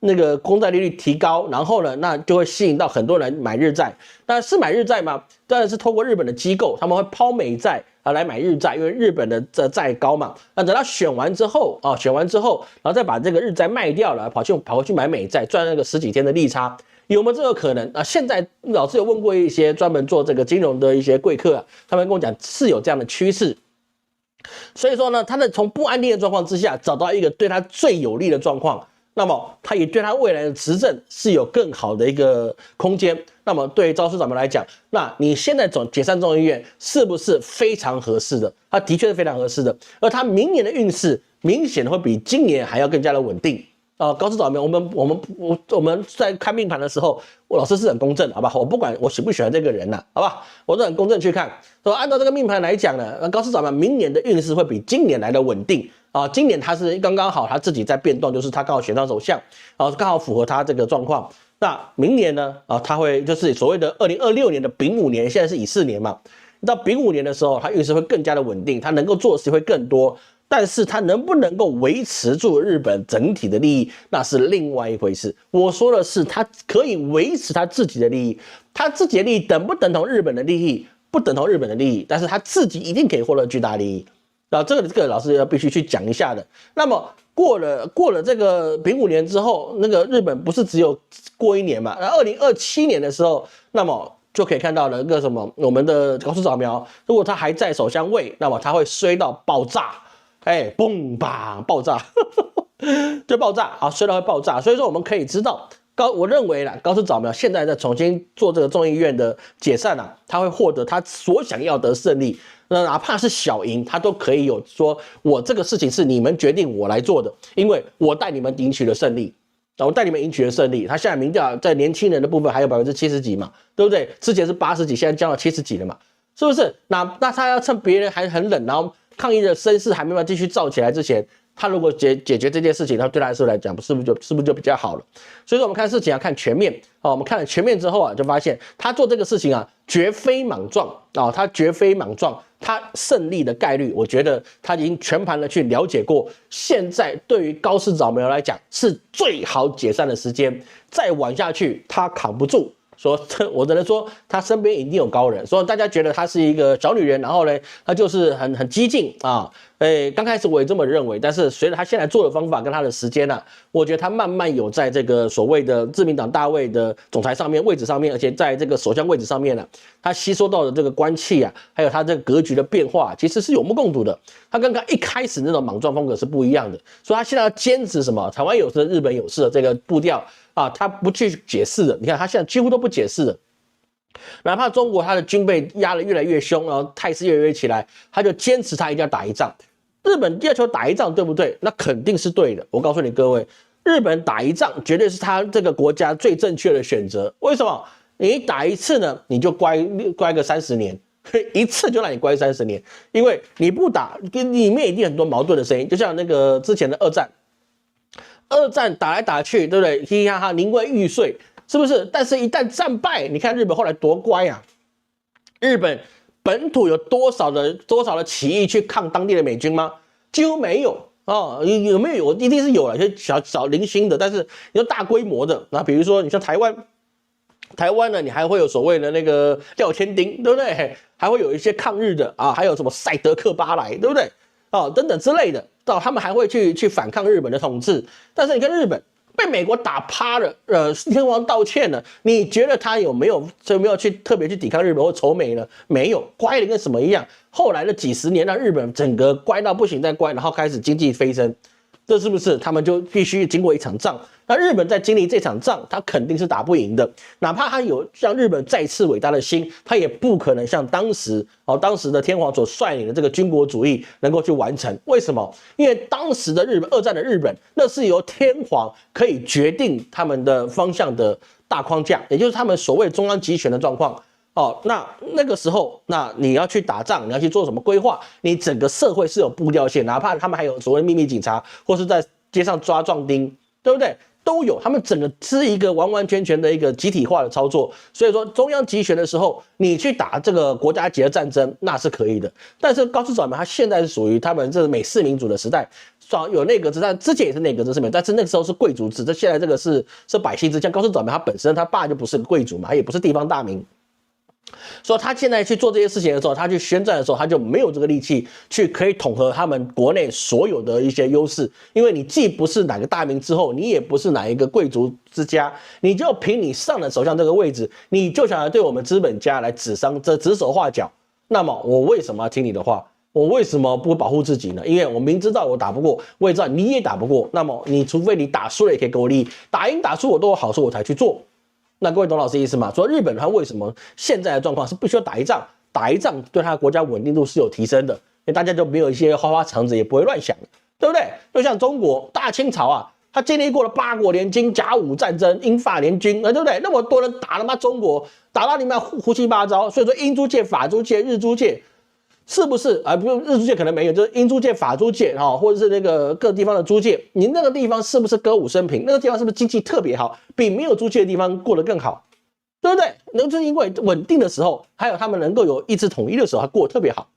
那个公债利率提高，然后呢，那就会吸引到很多人买日债。那是买日债吗？当然是透过日本的机构，他们会抛美债来买日债，因为日本的债高嘛。那等到选完之后，然后再把这个日债卖掉了，跑回去买美债，赚那个10几天的利差，有没有这个可能？现在老师有问过一些专门做这个金融的一些贵客他们跟我讲是有这样的趋势。所以说呢，他从不安定的状况之下，找到一个对他最有利的状况。那么他也对他未来的执政是有更好的一个空间。那么对高市早苗来讲，那你现在解散众议院是不是非常合适的？他的确是非常合适的，而他明年的运势明显会比今年还要更加的稳定。高市早苗，我们在看命盘的时候，我老师是很公正，好吧？我不管我喜不喜欢这个人好吧？我都很公正去看。说按照这个命盘来讲呢，高市早苗明年的运势会比今年来的稳定。今年他是刚刚好，他自己在变动，就是他刚好选上首相，刚好符合他这个状况。那明年呢，他会就是所谓的2026年的丙午年，现在是乙巳年嘛，到丙午年的时候，他运势会更加的稳定，他能够做的事会更多。但是他能不能够维持住日本整体的利益，那是另外一回事。我说的是，他可以维持他自己的利益，他自己的利益等不等同日本的利益？不等同日本的利益，但是他自己一定可以获得巨大利益。这个老师要必须去讲一下的。那么过了这个丙午年之后，那个日本不是只有过1年嘛？那2027年的时候，那么就可以看到了个什么，我们的高市早苗，如果他还在首相位，那么他会衰到爆炸，嘣吧爆炸，就爆炸衰到会爆炸。所以说我们可以知道。我认为高市早苗现在在重新做这个众议院的解散他会获得他所想要的胜利。那哪怕是小赢，他都可以有说，我这个事情是你们决定我来做的，因为我带你们赢取了胜利。我带你们赢取了胜利。他现在民调在年轻人的部分还有70%几嘛，对不对？之前是80几，现在降到70几了嘛，是不是？那他要趁别人还很冷，然后抗议的声势还没办法继续造起来之前。他如果解决这件事情，他对他来讲，是不是就比较好了？所以说我们看事情要看全面我们看了全面之后就发现他做这个事情绝非莽撞他绝非莽撞，他胜利的概率，我觉得他已经全盘的去了解过。现在对于高市早苗来讲，是最好解散的时间，再晚下去他扛不住。我只能说他身边一定有高人，所以大家觉得她是一个小女人，然后呢，她就是很激进刚开始我也这么认为，但是随着他现在做的方法跟他的时间我觉得他慢慢有在这个所谓的自民党大位的总裁上面位置上面，而且在这个首相位置上面他吸收到的这个官气还有他这个格局的变化，其实是有目共睹的。他刚刚一开始那种莽撞风格是不一样的，所以他现在要坚持什么台湾有事日本有事的这个步调他不去解释的。你看他现在几乎都不解释的。哪怕中国他的军备压得越来越凶，然后态势越来越起来，他就坚持他一定要打一仗。日本要求打一仗，对不对？那肯定是对的。我告诉你各位，日本打一仗绝对是他这个国家最正确的选择。为什么？你打一次呢，你就乖个30年，一次就让你乖30年，因为你不打，里面一定很多矛盾的声音，就像那个之前的二战打来打去，对不对？嘻嘻哈哈，宁为玉碎。是不是？但是一旦战败，你看日本后来多乖日本本土有多少的起义去抗当地的美军吗？几乎没有有没有？一定是有了，一些小零星的，但是你说大规模的，那比如说你像台湾呢，你还会有所谓的那个廖天丁，对不对？还会有一些抗日的还有什么赛德克巴莱，对不对？等等之类的，他们还会去反抗日本的统治。但是你看日本被美国打趴了，天皇道歉了，你觉得他有没有去特别去抵抗日本或仇美呢？没有，乖的跟什么一样。后来的几十年让日本整个乖到不行再乖，然后开始经济飞升，这是不是他们就必须经过一场仗？那日本在经历这场仗，他肯定是打不赢的。哪怕他有像日本再次伟大的心，他也不可能像当时的天皇所率领的这个军国主义能够去完成。为什么？因为当时的日本，二战的日本，那是由天皇可以决定他们的方向的大框架，也就是他们所谓中央集权的状况。那个时候，那你要去打仗，你要去做什么规划？你整个社会是有步调线，哪怕他们还有所谓秘密警察，或是在街上抓壮丁，对不对？都有，他们整个是一个完完全全的一个集体化的操作。所以说，中央集权的时候，你去打这个国家级的战争，那是可以的。但是高市早苗他现在是属于他们这美式民主的时代，有内阁制，但之前也是内阁制是没有，但是那个时候是贵族制，这现在这个是百姓制。像高市早苗他本身他爸就不是贵族嘛，他也不是地方大名。所以他现在去做这些事情的时候，他去宣战的时候，他就没有这个力气去可以统合他们国内所有的一些优势，因为你既不是哪个大名之后，你也不是哪一个贵族之家，你就凭你上了首相这个位置，你就想要对我们资本家来指手画脚，那么我为什么要听你的话？我为什么不保护自己呢？因为我明知道我打不过，我也知道你也打不过，那么你除非你打输了也可以给我利益，打赢打输我都有好处，我才去做。那各位懂老师意思吗？说日本他为什么现在的状况是必须要打一仗，打一仗对他的国家稳定度是有提升的，因为大家就没有一些花花肠子，也不会乱想，对不对？就像中国大清朝他经历过了八国联军、甲午战争、英法联军，对不对？那么多人打他妈中国，打到你们胡七八糟。所以说英租界、法租界、日租界。是不是不用日租界可能没有，就是英租界、法租界或者是那个各地方的租界，你那个地方是不是歌舞升平？那个地方是不是经济特别好，比没有租界的地方过得更好，对不对？那就是因为稳定的时候，还有他们能够有意志统一的时候，他过得特别好。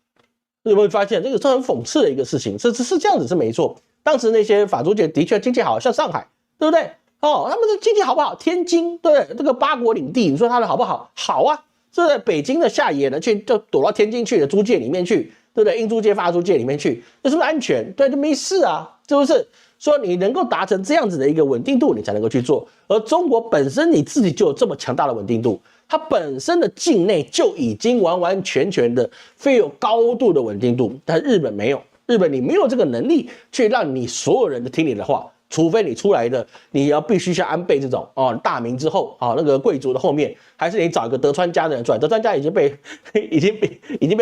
有没有发现这个是很讽刺的一个事情？是这样子是没错。当时那些法租界的确经济好，像上海，对不对？他们的经济好不好？天津，对不对？这个八国领地，你说它的好不好？好啊。是在北京的下野呢，就躲到天津去的租界里面去，对不对？英租界、法租界里面去，那是不是安全？对，就没事啊，是不是？说你能够达成这样子的一个稳定度，你才能够去做。而中国本身你自己就有这么强大的稳定度，它本身的境内就已经完完全全的非有高度的稳定度，但日本没有，日本你没有这个能力去让你所有人都听你的话。除非你出来的，你要必须像安倍这种大名之后那个贵族的后面，还是你找一个德川家的人出来？德川家已经被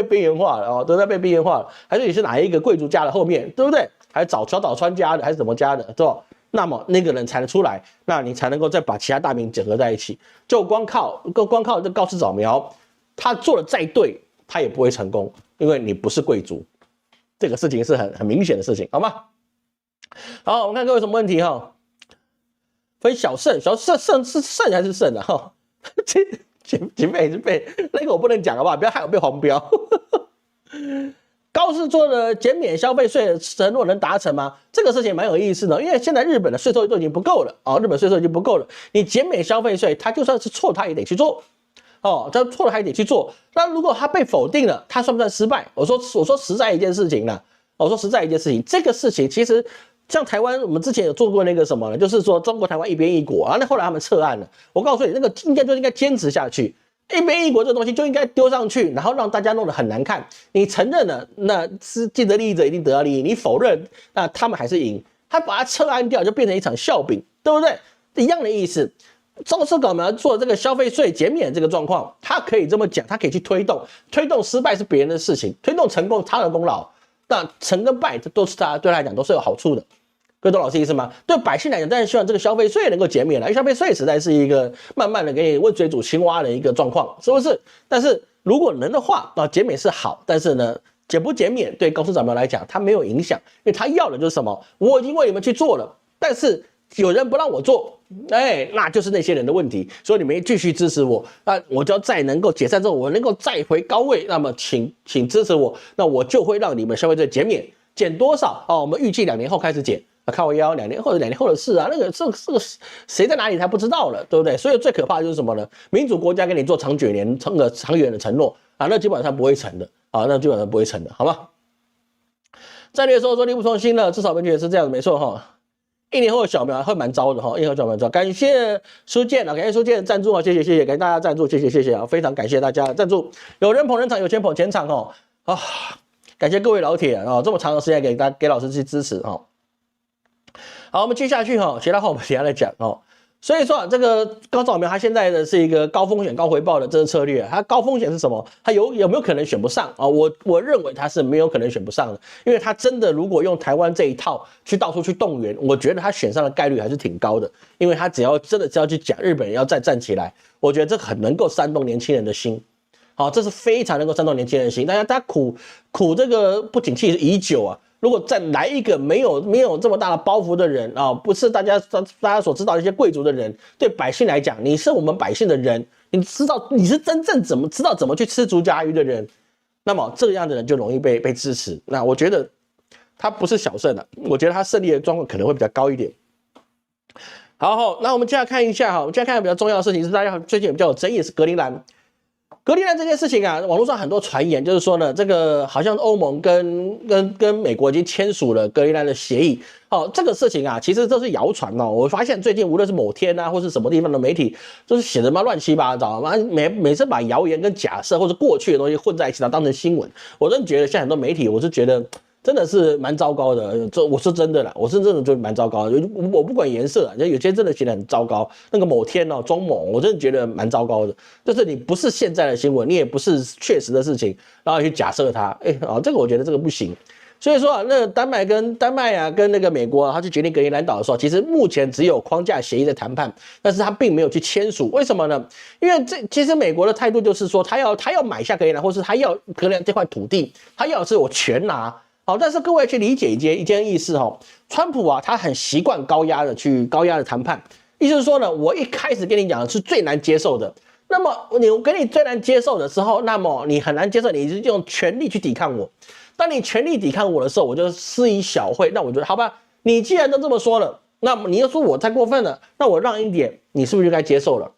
边缘化了德川被边缘化了，还是你是哪一个贵族家的后面，对不对？还是小岛川家的，还是怎么家的，对吧？那么那个人才能出来，那你才能够再把其他大名整合在一起。就光靠这高市早苗，他做的再对，他也不会成功，因为你不是贵族，这个事情是很明显的事情，好吗？好，我们看各位有什么问题分小胜是胜还是胜警备是被那个我不能讲好不好？不要害我被黄标。高市做的减免消费税承诺能达成吗？这个事情蛮有意思的，因为现在日本的税收都已经不够了日本税收已经不够了，你减免消费税，他就算是错，他也得去做他错了还得去做。那如果他被否定了，他算不算失败？我说实在一件事情呢。我说实在一件事情，这个事情其实像台湾，我们之前有做过那个什么呢？就是说中国台湾一边一国啊，那后来他们撤案了。我告诉你，那个应该坚持下去，一边一国这东西就应该丢上去，然后让大家弄得很难看。你承认了，那是既得利益者一定得到利益；你否认，那他们还是赢。他把它撤案掉，就变成一场笑柄，对不对？一样的意思。赵世稿们做这个消费税减免这个状况，他可以这么讲，他可以去推动失败是别人的事情，推动成功他的功劳。那成跟败，这都是对他来讲都是有好处的。各位懂老师意思吗？对百姓来讲，当然希望这个消费税能够减免了，因为消费税实在是一个慢慢的给你温水煮青蛙的一个状况，是不是？但是如果能的话，减免是好，但是呢，减不减免对高市长们来讲，他没有影响，因为他要的就是什么？我已经为你们去做了，但是有人不让我做。那就是那些人的问题，所以你们继续支持我，那我就要再能够解散之后，我能够再回高位，那么请支持我，那我就会让你们消费税减免，减多少我们预计2年后开始减，靠腰2年后2年后的事啊，这个谁在哪里才不知道了，对不对？所以最可怕的就是什么呢？民主国家给你做长远的承诺那基本上不会成的那基本上不会成的，好吗？战略说力不从心了，至少本觉是这样的，没错1年后的小苗会蛮糟的1年后小苗糟。感谢书建感谢书建的赞助谢谢，感谢大家赞助，谢谢非常感谢大家的赞助。有人捧人场，有钱捧钱场感谢各位老铁这么长的时间给老师去支持好，我们接下去其他话我们等一下再讲所以说这个高扫描它现在的是一个高风险高回报的这个策略，它高风险是什么？它有没有可能选不上我认为它是没有可能选不上的，因为它真的如果用台湾这一套去到处去动员，我觉得它选上的概率还是挺高的，因为它真的只要去讲日本人要再站起来，我觉得这很能够煽动年轻人的心。这是非常能够煽动年轻人的心。大家苦这个不景气已久如果再来一个没有这么大的包袱的人不是大家所知道的一些贵族的人，对百姓来讲，你是我们百姓的人，你知道你是真正知道怎么去吃竹夹鱼的人，那么这样的人就容易被支持。那我觉得他不是小胜我觉得他胜利的状况可能会比较高一点。好，那我们接下来看一下我们接下来看比较重要的事情是大家最近比较有争议的是格陵兰。格陵兰这件事情网络上很多传言，就是说呢，这个好像欧盟跟美国已经签署了格陵兰的协议。这个事情其实都是谣传我发现最近无论是某天或是什么地方的媒体，就是写的乱七八糟每次把谣言跟假设或者过去的东西混在一起，当成新闻。我真的觉得现在很多媒体，我是觉得真的是蛮糟糕的，我是真的啦，我是真的就蛮糟糕的。我不管颜色有些真的写得很糟糕。那个某天中某，我真的觉得蛮糟糕的。就是你不是现在的新闻，你也不是确实的事情，然后去假设它，这个我觉得这个不行。所以说那个丹麦跟那个美国他去决定格陵兰岛的时候，其实目前只有框架协议在谈判，但是他并没有去签署。为什么呢？因为其实美国的态度就是说，他要买下格陵兰，或是他要格陵兰这块土地，他要的是我全拿。但是各位去理解一件意思川普他很习惯高压的谈判，意思是说呢，我一开始跟你讲的是最难接受的，那么我给你最难接受的时候，那么你很难接受，你是用权力去抵抗我。当你全力抵抗我的时候，我就施以小惠。那我觉得好吧，你既然都这么说了，那么你又说我太过分了，那我让一点，你是不是就该接受了？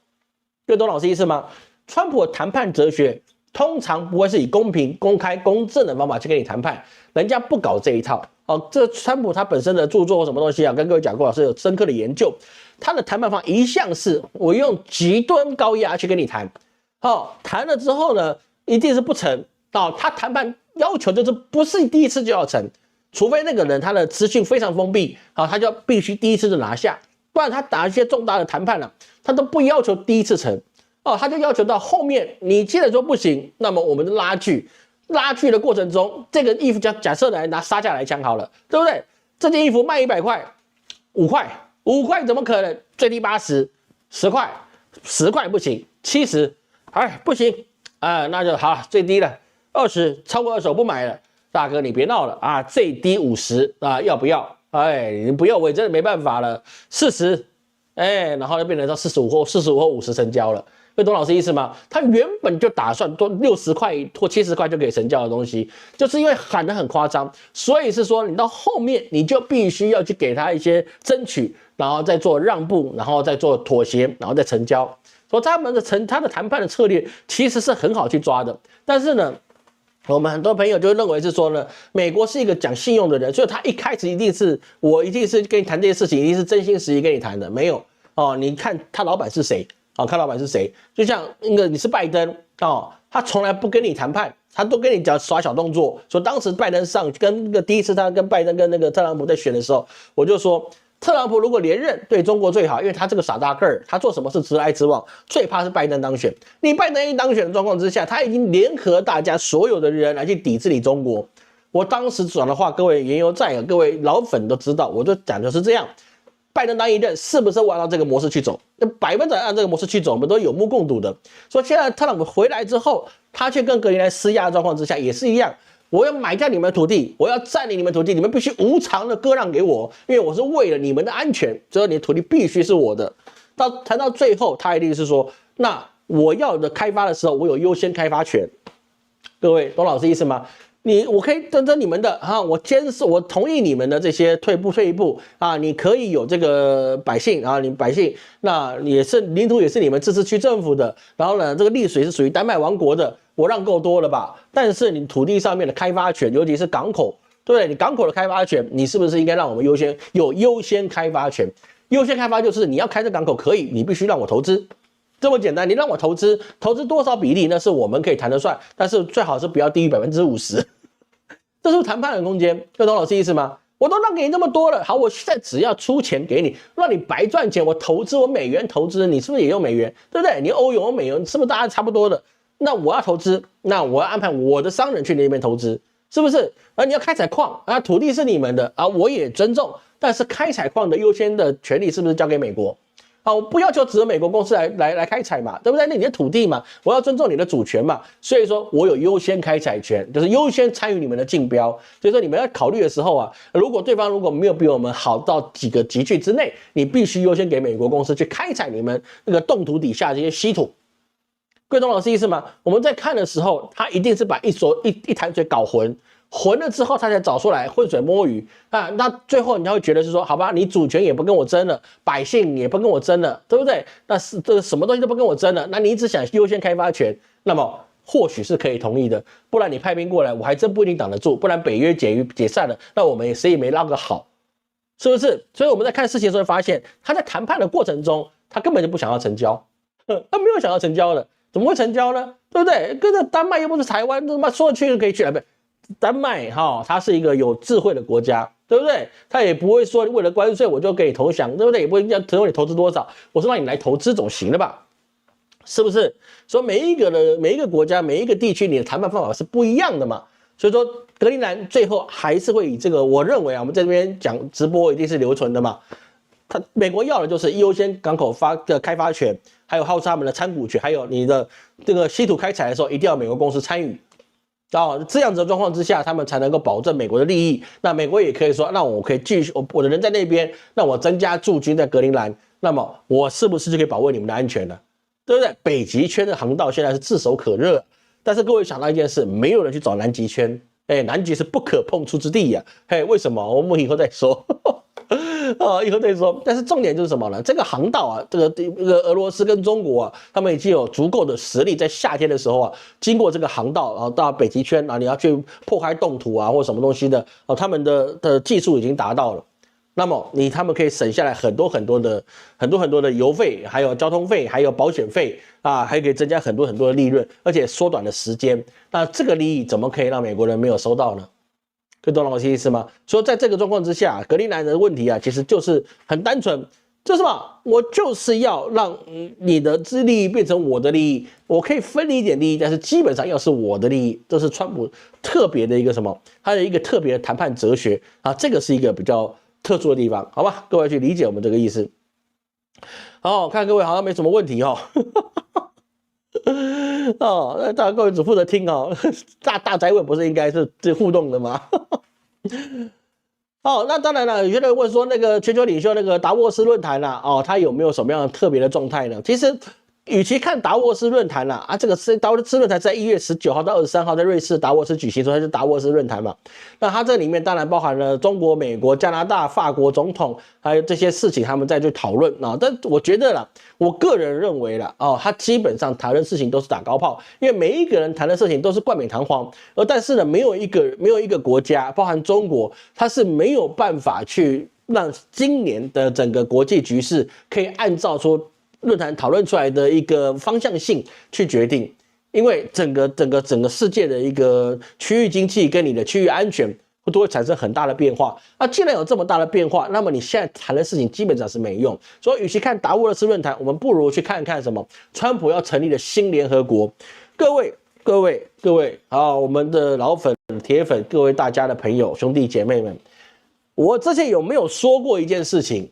各位懂老师意思吗？川普的谈判哲学通常不会是以公平、公开、公正的方法去跟你谈判，人家不搞这一套。这川普他本身的著作什么东西跟各位讲过，老师有深刻的研究。他的谈判方一向是我用极端高压去跟你谈，谈了之后呢，一定是不成。他谈判要求就是不是第一次就要成，除非那个人他的资讯非常封闭，他就必须第一次就拿下，不然他打一些重大的谈判他都不要求第一次成，他就要求到后面你既然说不行，那么我们就拉锯的过程中，这个衣服假设来拿杀价来讲好了，对不对？这件衣服卖100块，5块怎么可能？最低80，10块，10块不行，70，不行那就好，最低了。20，超过20我不买了，大哥你别闹了最低50要不要？你不要我也真的没办法了。40，然后就变成到45或50成交了。会懂老师意思吗？他原本就打算多60块或70块就可以成交的东西，就是因为喊得很夸张，所以是说你到后面你就必须要去给他一些争取，然后再做让步，然后再做妥协，然后再成交。所以他的谈判的策略其实是很好去抓的，但是呢，我们很多朋友就认为是说呢，美国是一个讲信用的人，所以他一开始一定是跟你谈这些事情，一定是真心实意跟你谈的，没有哦。你看他老板是谁？哦，看老板是谁？就像那个你是拜登哦，他从来不跟你谈判，他都跟你讲耍小动作。说当时拜登上跟那个第一次他跟拜登跟那个特朗普在选的时候，我就说。特朗普如果连任，对中国最好，因为他这个傻大个儿，他做什么事直来直往，最怕是拜登当选。你拜登一当选的状况之下，他已经联合大家所有的人来去抵制你中国。我当时讲的话，各位言犹在耳，各位老粉都知道，我就讲的是这样。拜登当一任是不是按照这个模式去走？那100%按这个模式去走，我们都有目共睹的。说现在特朗普回来之后，他却跟格林兰施压的状况之下也是一样。我要买下你们的土地，我要占领你们土地，你们必须无偿的割让给我，因为我是为了你们的安全，所以你的土地必须是我的。谈到最后，他一定是说，那我要的开发的时候，我有优先开发权。各位懂老师意思吗？我可以等着你们的哈，我同意你们的这些退一步啊，你可以有这个百姓啊，你百姓那也是领土也是你们自治区政府的，然后呢，这个丽水是属于丹麦王国的，我让够多了吧？但是你土地上面的开发权，尤其是港口，对不对？你港口的开发权，你是不是应该让我们优先开发权？优先开发就是你要开这港口可以，你必须让我投资。这么简单，你让我投资多少比例，那是我们可以谈得算，但是最好是不要低于50%，这是谈判的空间，懂老师意思吗？我都让给你这么多了，好，我现在只要出钱给你，让你白赚钱，我投资，我美元投资，你是不是也用美元，对不对？你欧元、我美元，是不是大家差不多的？那我要投资，那我要安排我的商人去那边投资，是不是？你要开采矿啊，土地是你们的啊，我也尊重，但是开采矿的优先的权利是不是交给美国？我不要求只有美国公司来开采嘛，对不对？那你的土地嘛，我要尊重你的主权嘛，所以说我有优先开采权，就是优先参与你们的竞标。所以说你们要考虑的时候啊，如果对方如果没有比我们好到几个级距之内，你必须优先给美国公司去开采你们那个冻土底下这些稀土。各位懂老师意思吗？我们在看的时候，他一定是把一潭水搞混了之后，他才找出来浑水摸鱼啊。那最后你会觉得是说，好吧，你主权也不跟我争了，百姓也不跟我争了，对不对？那是这个什么东西都不跟我争了，那你只想优先开发权，那么或许是可以同意的。不然你派兵过来，我还真不一定挡得住。不然北约解散了，那我们谁也没捞个好，是不是？所以我们在看事情的时候发现，他在谈判的过程中，他根本就不想要成交，他没有想要成交的，怎么会成交呢？对不对？跟着丹麦又不是台湾，他妈说去就可以去了，不？丹麦它是一个有智慧的国家，对不对？他也不会说为了关税我就给你投降，对不对？也不会要投你投资多少，我是让你来投资总行了吧？是不是？所以每一个国家每一个地区，你的谈判方法是不一样的嘛。所以说格陵兰最后还是会以这个，我认为啊，我们在这边讲直播一定是留存的嘛。美国要的就是优先港口的开发权，还有号召他们的参股权，还有你的这个稀土开采的时候一定要美国公司参与。这样子的状况之下，他们才能够保证美国的利益。那美国也可以说，那我可以继续，我的人在那边，那我增加驻军在格陵兰，那么我是不是就可以保卫你们的安全了？对不对？北极圈的航道现在是炙手可热，但是各位想到一件事，没有人去找南极圈，南极是不可碰触之地呀。为什么？我们以后再说。以后再说。但是重点就是什么呢？这个航道啊，这个俄罗斯跟中国啊，他们已经有足够的实力，在夏天的时候啊，经过这个航道，然后到北极圈啊，你要去破开冻土啊，或什么东西的，他们的技术已经达到了。那么他们可以省下来很多的油费，还有交通费，还有保险费啊，还可以增加很多的利润，而且缩短了时间。那这个利益怎么可以让美国人没有收到呢？可以懂老师意思吗？所以在这个状况之下，格陵兰的问题啊，其实就是很单纯，就是什么？我就是要让你的利益变成我的利益，我可以分你一点利益，但是基本上要是我的利益，这是川普特别的一个什么？他的一个特别的谈判哲学啊，这个是一个比较特殊的地方，好吧？各位去理解我们这个意思。好，看各位好像没什么问题哦。那大家各位只负责听哦，大宅问不是应该是互动的吗？那当然了，有些人问说那个全球领袖那个达沃斯论坛他有没有什么样特别的状态呢？其实与其看达沃斯论坛啦，这个达沃斯论坛在1月19号到23号在瑞士达沃斯举行，所以它是达沃斯论坛嘛。那它这里面当然包含了中国、美国、加拿大、法国总统，还有这些事情他们在去讨论啊。但我觉得啦，我个人认为啦，他基本上谈论事情都是打高炮，因为每一个人谈的事情都是冠冕堂皇，但是呢，没有一个国家，包含中国，它是没有办法去让今年的整个国际局势可以按照说论坛讨论出来的一个方向性去决定，因为整个世界的一个区域经济跟你的区域安全都会产生很大的变化。那既然有这么大的变化，那么你现在谈的事情基本上是没用。所以，与其看达沃斯论坛，我们不如去看看什么川普要成立的新联合国。各位，好，我们的老粉、铁粉，各位大家的朋友、兄弟姐妹们，我之前有没有说过一件事情？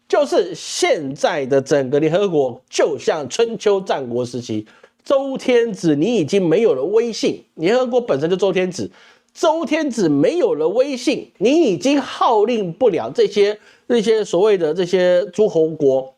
就是现在的整个联合国就像春秋战国时期，周天子你已经没有了威信，联合国本身就周天子，周天子没有了威信，你已经号令不了这些所谓的这些诸侯国，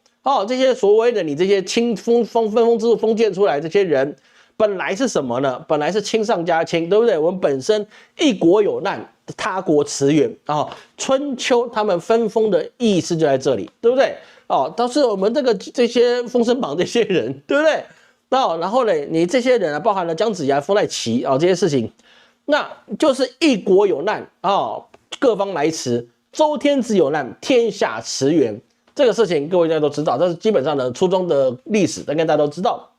这些所谓的你这些分封制度封建出来这些人，本来是什么呢？本来是亲上加亲，对不对？我们本身一国有难，他国驰援啊！春秋他们分封的意思就在这里，对不对？倒是我们这些《封神榜》这些人，对不对？然后呢，你这些人啊，包含了姜子牙、封赖齐这些事情，那就是一国有难各方来迟，周天子有难，天下驰援。这个事情各位大家都知道，这是基本上的初中的历史，大概大家都知道。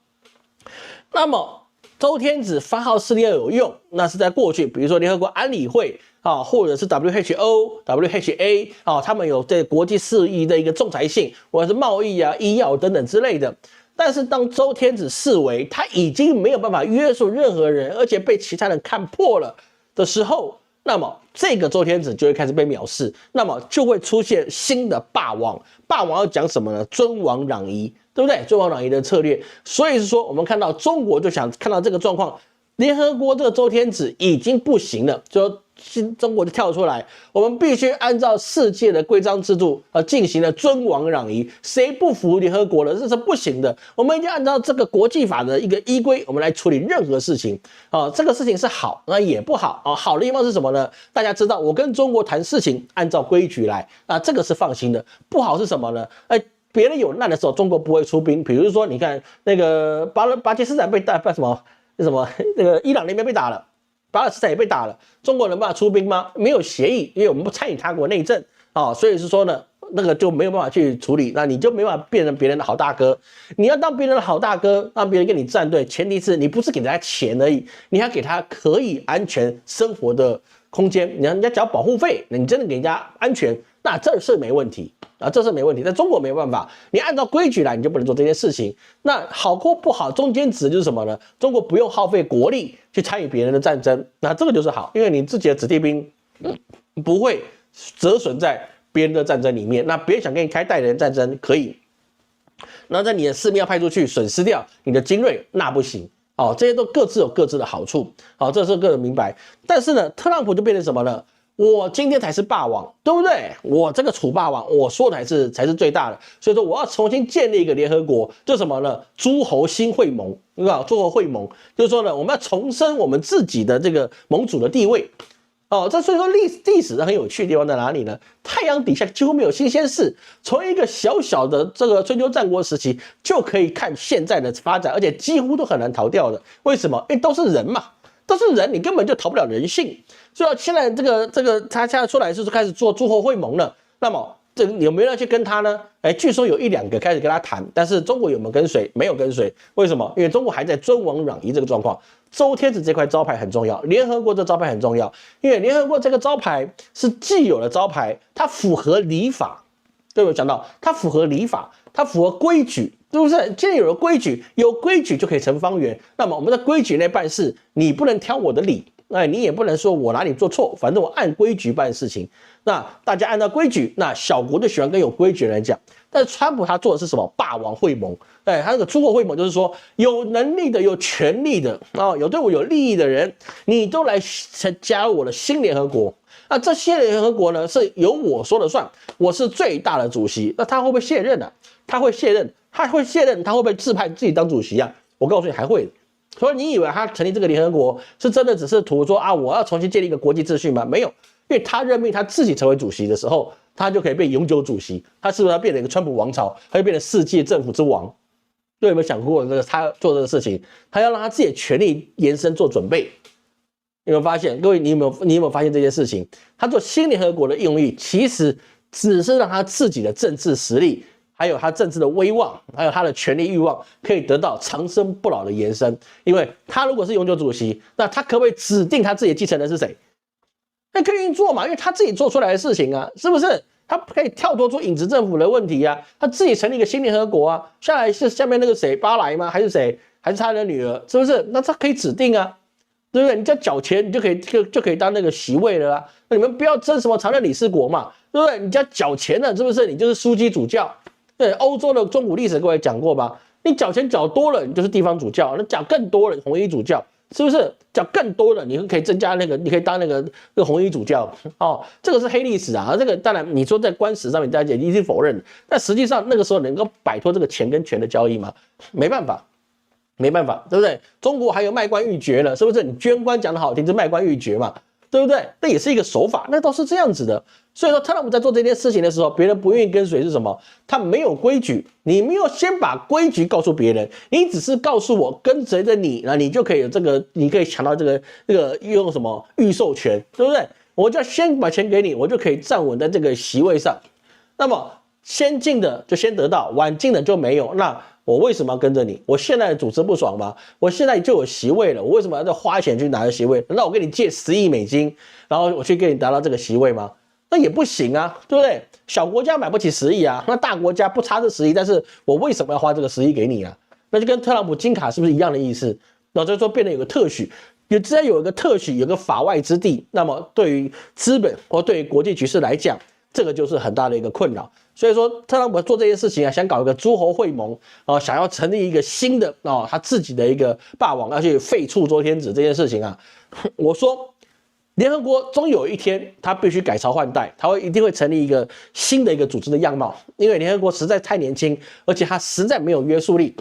那么周天子发号施令要有用，那是在过去，比如说联合国安理会或者是 WHO、WHA 他们有对国际事宜的一个仲裁性，或者是贸易医药等等之类的。但是当周天子视为他已经没有办法约束任何人，而且被其他人看破了的时候，那么这个周天子就会开始被藐视，那么就会出现新的霸王。霸王要讲什么呢？尊王攘夷，对不对？尊王攘夷的策略。所以是说，我们看到中国就想看到这个状况，联合国这个周天子已经不行了，就中国就跳出来，我们必须按照世界的规章制度进行了尊王攘夷，谁不服联合国了，这是不行的。我们一定按照这个国际法的一个依规，我们来处理任何事情这个事情是好，那也不好好的地方是什么呢？大家知道，我跟中国谈事情按照规矩来这个是放心的。不好是什么呢？别人有难的时候，中国不会出兵。比如说，你看那个巴基斯坦被打什么那个伊朗那边被打了。巴勒斯坦也被打了，中国能办法出兵吗？没有协议，因为我们不参与他国内政所以是说呢，那个就没有办法去处理，那你就没办法变成别人的好大哥。你要当别人的好大哥，让别人跟你站队，前提是你不是给他钱而已，你还给他可以安全生活的空间。人家缴保护费，你真的给人家安全，那这是没问题。这是没问题，在中国没有办法，你按照规矩来，你就不能做这件事情。那好或不好，中间指的就是什么呢？中国不用耗费国力去参与别人的战争，那这个就是好，因为你自己的子弟兵不会折损在别人的战争里面。那别人想跟你开代理人战争可以，那在你的士兵要派出去，损失掉你的精锐，那不行。这些都各自有各自的好处，这是个人明白。但是呢，特朗普就变成什么呢？我今天才是霸王，对不对？我这个楚霸王，我说的才是最大的。所以说，我要重新建立一个联合国，就是什么呢？诸侯新会盟，对吧？诸侯会盟，就是说呢，我们要重申我们自己的这个盟主的地位。这所以说历史很有趣的地方在哪里呢？太阳底下几乎没有新鲜事，从一个小小的这个春秋战国时期就可以看现在的发展，而且几乎都很难逃掉的。为什么？因为都是人嘛。都是人，你根本就逃不了人性。所以现在这个他现在出来是开始做诸侯会盟了。那么有没有人去跟他呢？据说有1-2个开始跟他谈，但是中国有没有跟随？没有跟随。为什么？因为中国还在尊王攘夷这个状况。周天子这块招牌很重要，联合国这招牌很重要，因为联合国这个招牌是既有的招牌，它符合礼法。对不对？讲到它符合礼法，它符合规矩，是不是？既然有了规矩，有规矩就可以成方圆。那么我们在规矩内办事，你不能挑我的理，你也不能说我哪里做错，反正我按规矩办事情。那大家按照规矩，那小国就喜欢跟有规矩的人讲。但是川普他做的是什么？霸王会盟。他那个诸侯会盟就是说，有能力的、有权力的有对我有利益的人，你都来加入我的新联合国。那这些联合国呢是由我说了算，我是最大的主席，那他会不会卸任啊？他会卸任，他会不会自派自己当主席啊？我告诉你还会的。所以你以为他成立这个联合国是真的只是图说啊，我要重新建立一个国际秩序吗？没有，因为他任命他自己成为主席的时候，他就可以变永久主席。他是不是要变成一个川普王朝？他就变成世界政府之王？对，有没有想过这个他做这个事情，他要让他自己的权力延伸做准备？有没有发现？各位，你有没有发现这件事情？他做新联合国的用意，其实只是让他自己的政治实力，还有他政治的威望，还有他的权力欲望，可以得到长生不老的延伸。因为他如果是永久主席，那他可不可以指定他自己的继承人是谁？那可以运作嘛？因为他自己做出来的事情啊，是不是？他可以跳脱出影子政府的问题啊，他自己成立一个新联合国啊，下来是下面那个谁巴莱吗？还是谁？还是他的女儿？是不是？那他可以指定啊，对不对？你只要缴钱，你就可以当那个席位了啊。那你们不要争什么常任理事国嘛，对不对？你只要缴钱了，是不是？你就是枢机主教。对，欧洲的中古历史各位讲过吧？你缴钱缴多了，你就是地方主教；那缴更多了，红衣主教。是不是缴更多的，你可以增加那个，你可以当那个红衣主教哦，这个是黑历史啊。这个当然你说在官史上面大家一定否认，但实际上那个时候能够摆脱这个钱跟权的交易吗？没办法，没办法，对不对？中国还有卖官鬻爵了，是不是？你捐官讲的好听，是卖官鬻爵嘛，对不对？那也是一个手法，那都是这样子的。所以说，特朗普在做这件事情的时候，别人不愿意跟随是什么？他没有规矩，你没有先把规矩告诉别人，你只是告诉我跟随着你，那你就可以有这个，你可以抢到这个用什么预授权，对不对？我就要先把钱给你，我就可以站稳在这个席位上。那么先进的就先得到，晚进的就没有。那我为什么要跟着你？我现在的主持不爽吗？我现在就有席位了，我为什么要再花钱去拿个席位？难道我跟你借10亿美金，然后我去给你达到这个席位吗？那也不行啊，对不对？小国家买不起10亿啊，那大国家不差这10亿，但是我为什么要花这个10亿给你啊？那就跟特朗普金卡是不是一样的意思？那就是说变得有个特许，只要有一个特许，有个法外之地，那么对于资本或对于国际局势来讲，这个就是很大的一个困扰。所以说，特朗普做这件事情啊，想搞一个诸侯会盟啊，想要成立一个新的啊，他自己的一个霸王，要去废黜周天子这件事情啊，我说。联合国终有一天，它必须改朝换代，它一定会成立一个新的一个组织的样貌，因为联合国实在太年轻，而且它实在没有约束力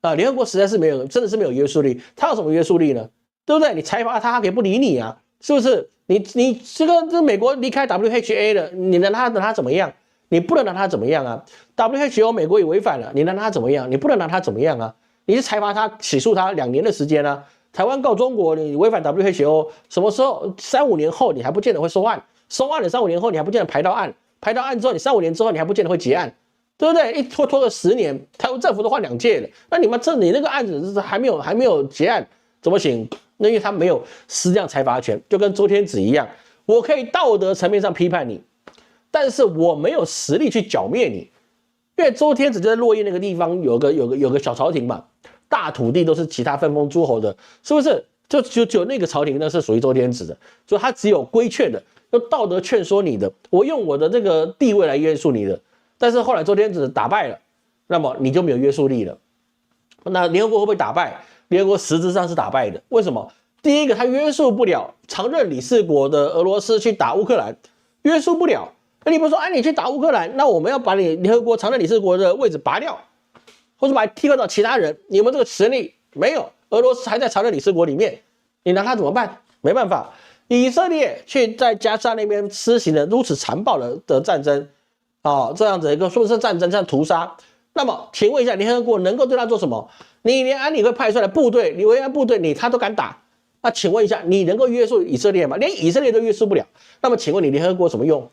啊！联合国实在是没有，真的是没有约束力。它有什么约束力呢？对不对？你裁罚它，它可以不理你啊，是不是？你这美国离开 WHA 了，你能让它怎么样？你不能让它怎么样啊 ？WHO 美国也违反了，你能让它怎么样？你不能让它怎么样啊？你是裁罚它、起诉它2年的时间啊？台湾告中国，你违反 WHO， 什么时候3、5年后你还不见得会收案，收案了3、5年后你还不见得排到案，排到案之后你3、5年之后你还不见得会结案，对不对？一拖个10年，台湾政府都换2届了，那你那个案子还没有结案，怎么行？那因为他没有施这样裁罚权，就跟周天子一样，我可以道德层面上批判你，但是我没有实力去剿灭你，因为周天子就在洛邑那个地方有个小朝廷嘛。大土地都是其他分封诸侯的，是不是？就那个朝廷呢是属于周天子的，所以他只有规劝的，用道德劝说你的，我用我的这个地位来约束你的。但是后来周天子打败了，那么你就没有约束力了。那联合国会不会打败？联合国实质上是打败的，为什么？第一个，他约束不了常任理事国的俄罗斯去打乌克兰，约束不了。那你不说，你去打乌克兰，那我们要把你联合国常任理事国的位置拔掉。或者把它替换到其他人，你们这个实力没有，俄罗斯还在常任理事国里面，你拿他怎么办？没办法。以色列去在加沙那边施行了如此残暴的战争，这样子一个说是战争，像屠杀。那么，请问一下，联合国能够对他做什么？你连安理会派出来的部队，你维安部队他都敢打，那请问一下，你能够约束以色列吗？连以色列都约束不了，那么请问你联合国什么用？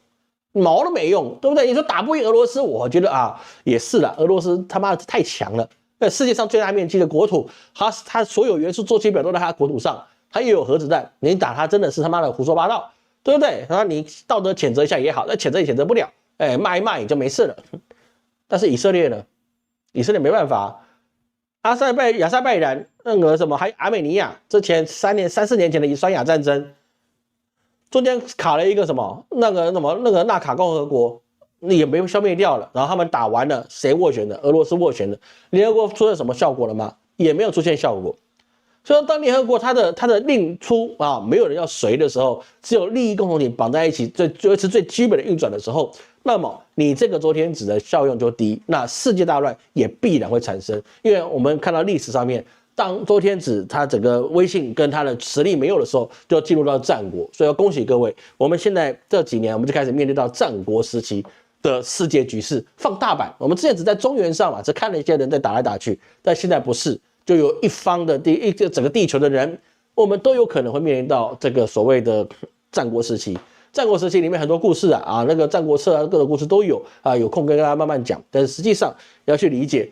毛都没用，对不对？你说打不赢俄罗斯，我觉得也是了。俄罗斯他妈的太强了，世界上最大面积的国土，他所有元素周期表都在他的国土上，他又有核子弹，你打他真的是他妈的胡说八道，对不对？然后你道德谴责一下也好，那谴责也谴责不了，骂一骂也就没事了。但是以色列呢？以色列没办法，亚塞拜然那个什么，还有阿美尼亚，之前3、4年前的以酸亚战争。中间卡了一个什么那个纳卡共和国，也没有消灭掉了。然后他们打完了，谁斡旋的？俄罗斯斡旋的。联合国出现什么效果了吗？也没有出现效果。所以当联合国它的令出啊，没有人要随的时候，只有利益共同体绑在一起，最基本的运转的时候，那么你这个周天子的效用就低，那世界大乱也必然会产生。因为我们看到历史上面，当周天子他整个威信跟他的实力没有的时候，就要进入到战国。所以要恭喜各位，我们现在这几年我们就开始面对到战国时期的世界局势放大版。我们之前只在中原上嘛，只看了一些人在打来打去，但现在不是。就有一方的整个地球的人，我们都有可能会面临到这个所谓的战国时期。战国时期里面很多故事啊，那个战国策啊，各种故事都有啊，有空跟大家慢慢讲。但是实际上要去理解，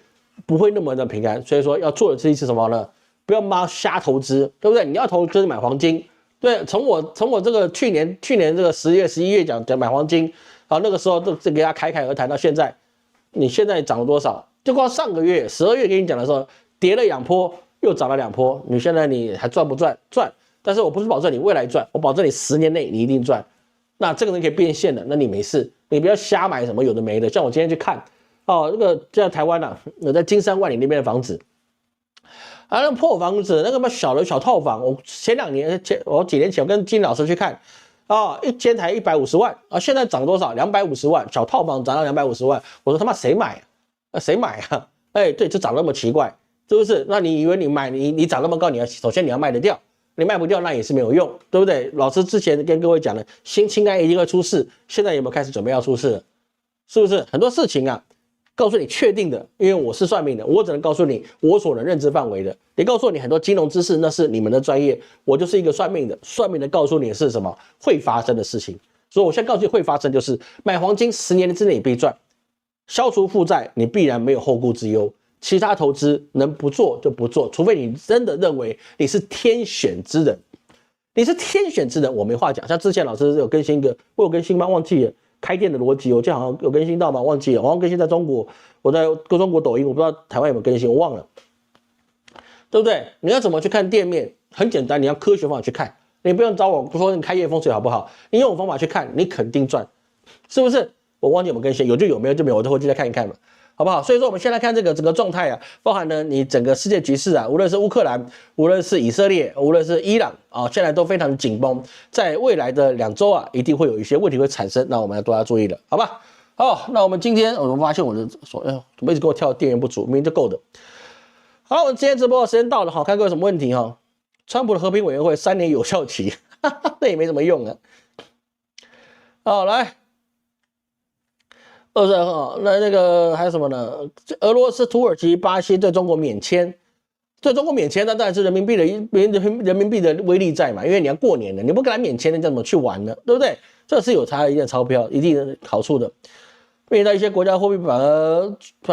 不会那么的平安。所以说要做的事情是什么呢？不要瞎投资，对不对？你要投资买黄金，对，从我这个去年这个10月11月讲买黄金啊，那个时候都给大家侃侃而谈到现在，你现在涨了多少？就光上个月12月跟你讲的时候。跌了2波，又涨了2波，你现在你还赚不赚？赚，但是我不是保证你未来赚，我保证你10年内你一定赚。那这个人可以变现的，那你没事，你不要瞎买什么有的没的。像我今天去看，哦，那个在台湾啊，在金山万里那边的房子，啊，那破房子，那个小套房，我我几年前我跟金老师去看，啊，一间才150万啊，现在涨多少？250万，小套房涨到250万，我说他妈谁买啊？谁买啊？哎，对，就涨那么奇怪。是不是？那你以为你涨那么高，首先你要卖得掉，你卖不掉那也是没有用，对不对？老师之前跟各位讲了，氢胺一定会出事，现在有没有开始准备要出事了？是不是？很多事情啊，告诉你确定的，因为我是算命的，我只能告诉你我所能认知范围的。你告诉你很多金融知识，那是你们的专业，我就是一个算命的，算命的告诉你是什么会发生的事情。所以我现在告诉你会发生，就是买黄金10年之内你必赚，消除负债你必然没有后顾之忧。其他投资能不做就不做，除非你真的认为你是天选之人，你是天选之人，我没话讲。像之前老师有更新一个，我有更新吗？忘记了。开店的逻辑，我记得好像有更新到吗？忘记了，好像更新在中国，我在中国抖音，我不知道台湾有没有更新，我忘了，对不对？你要怎么去看店面？很简单，你要科学方法去看，你不用找我说你开业风水好不好？你用我方法去看，你肯定赚，是不是？我忘记有没有更新，有就有，没有就没有，我就回去再看一看嘛。好不好？所以说我们先来看这个整个状态啊，包含了你整个世界局势啊，无论是乌克兰，无论是以色列，无论是伊朗啊，现在都非常的紧绷，在未来的2周啊，一定会有一些问题会产生，那我们要多加注意了，好吧？好，那我们今天我们发现我的手，怎么一直给我跳电源不足，明明就够的。好，我们今天直播的时间到了，好，看各位有什么问题哈？川普的和平委员会3年有效期，那也没什么用啊。好，来。22号，那个还有什么呢？俄罗斯、土耳其、巴西对中国免签，对中国免签，那当然是人民币的威力在嘛，因为你要过年了，你不给他免签，你怎么去玩呢？对不对？这是有差一定的钞票，一定的好处的。面临到一些国家货币反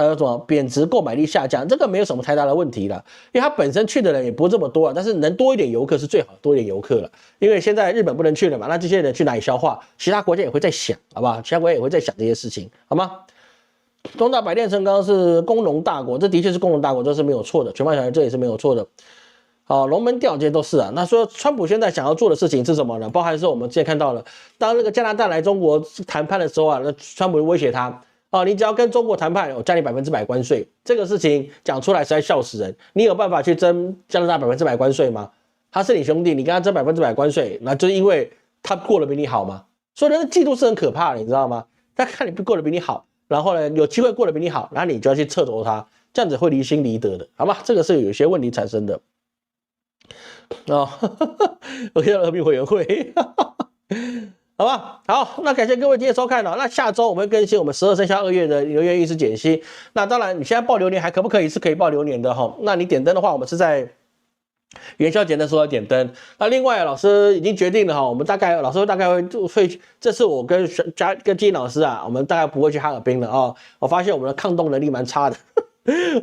而什么贬值，购买力下降，这个没有什么太大的问题啦，因为它本身去的人也不是这么多啊，但是能多一点游客是最好，多一点游客了。因为现在日本不能去了嘛，那这些人去哪里消化？其他国家也会在想，好不好？其他国家也会在想这些事情，好吗？东大百炼成钢是工农大国，这的确是工农大国，这是没有错的，全盘小学这也是没有错的。好，龙门吊这些都是啊。那说川普现在想要做的事情是什么呢？包含是我们之前看到了，当那个加拿大来中国谈判的时候啊，那川普威胁他。你只要跟中国谈判，我加你100%关税，这个事情讲出来实在笑死人。你有办法去争加拿大100%关税吗？他是你兄弟，你跟他争100%关税，那就是因为他过得比你好吗？所以人的嫉妒是很可怕的，你知道吗？他看你过得比你好，然后呢有机会过得比你好，然后你就要去掣肘他，这样子会离心离德的，好吗？这个是有些问题产生的。我看到和平委员会。好吧，好，那感谢各位今天收看了。那下周我们会更新我们12生肖2月的流年运势解析。那当然，你现在报流年还可不可以？是可以报流年的哈。那你点灯的话，我们是在元宵节的时候要点灯。那另外，老师已经决定了哈，我们老师大概会，这次我跟金老师啊，我们大概不会去哈尔滨了啊。我发现我们的抗冻能力蛮差的。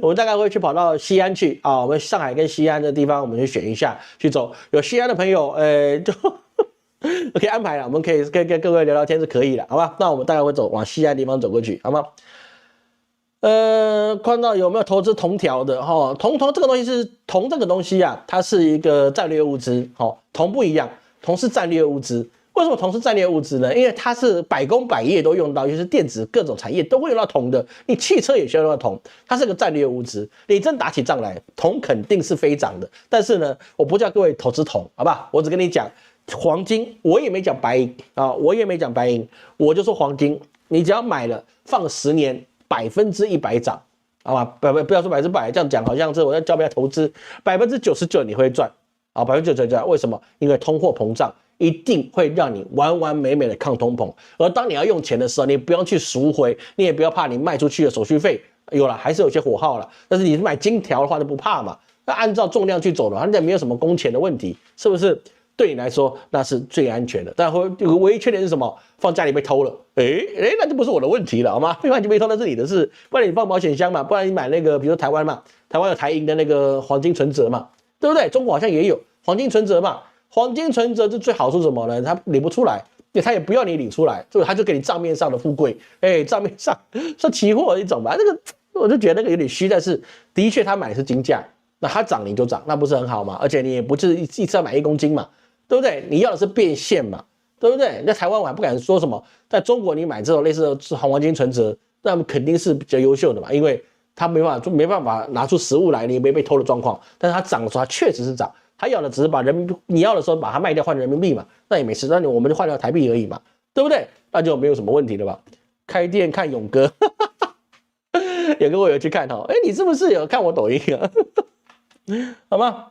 我们大概会去跑到西安去啊，我们上海跟西安的地方，我们去选一下去走。有西安的朋友，就。可以安排了，我们可以跟各位聊聊天是可以的，好吧？那我们大概会往西安地方走过去，好吗？看到有没有投资铜条的哈？铜这个东西是铜这个东西啊，它是一个战略物资，铜不一样，铜是战略物资。为什么铜是战略物资呢？因为它是百工百业都用到，就是电子各种产业都会用到铜的。你汽车也需要用到铜，它是个战略物资。你真打起仗来，铜肯定是飞涨的。但是呢，我不叫各位投资铜，好吧？我只跟你讲黄金，我也没讲白银啊，我也没讲白银，我就说黄金，你只要买了放10年，100%涨。好吧，不要说100%，这样讲好像是我在教大家投资，99%你会赚啊，99%赚，为什么？因为通货膨胀一定会让你完完美美的抗通膨，而当你要用钱的时候，你不用去赎回，你也不要怕你卖出去的手续费有了，还是有些火耗了，但是你买金条的话就不怕嘛，那按照重量去走的话，那没有什么工钱的问题，是不是？对你来说那是最安全的，但唯一缺点是什么？放家里被偷了，那就不是我的问题了，好吗？放家里被偷那是你的事，不然你放保险箱嘛，不然你买那个，比如说台湾嘛，台湾有台银的那个黄金存折嘛，对不对？中国好像也有黄金存折嘛，黄金存折就最好处什么呢？它领不出来，他也不要你领出来，所以他就给你账面上的富贵，账面上说期货一种吧，这个我就觉得那个有点虚，但是的确他买的是金价，那它涨你就涨，那不是很好吗？而且你也不是一次要买1公斤嘛。对不对？你要的是变现嘛，对不对？在台湾我还不敢说什么，在中国你买这种类似的黄金存折，那肯定是比较优秀的嘛，因为它没办法拿出实物来，你没被偷的状况。但是它涨的时候，它确实是涨，它要的只是把人民币，你要的时候把它卖掉换人民币嘛，那也没事，那我们就换掉台币而已嘛，对不对？那就没有什么问题了吧？开店看勇哥，勇哥我有去看哈，你是不是有看我抖音啊？好吗？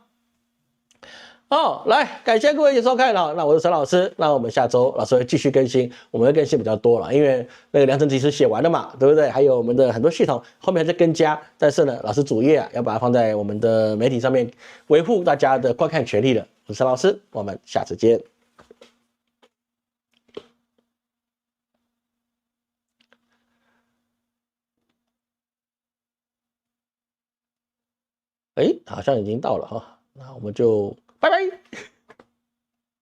好，来感谢各位的收看了。那我是陈老师，那我们下周老师会继续更新，我们会更新比较多了，因为那个良辰吉时写完了嘛，对不对？还有我们的很多系统后面还在更加，但是呢，老师主页要把它放在我们的媒体上面，维护大家的观看权利的。我是陈老师，我们下次见。好像已经到了哈，那我们就拜拜。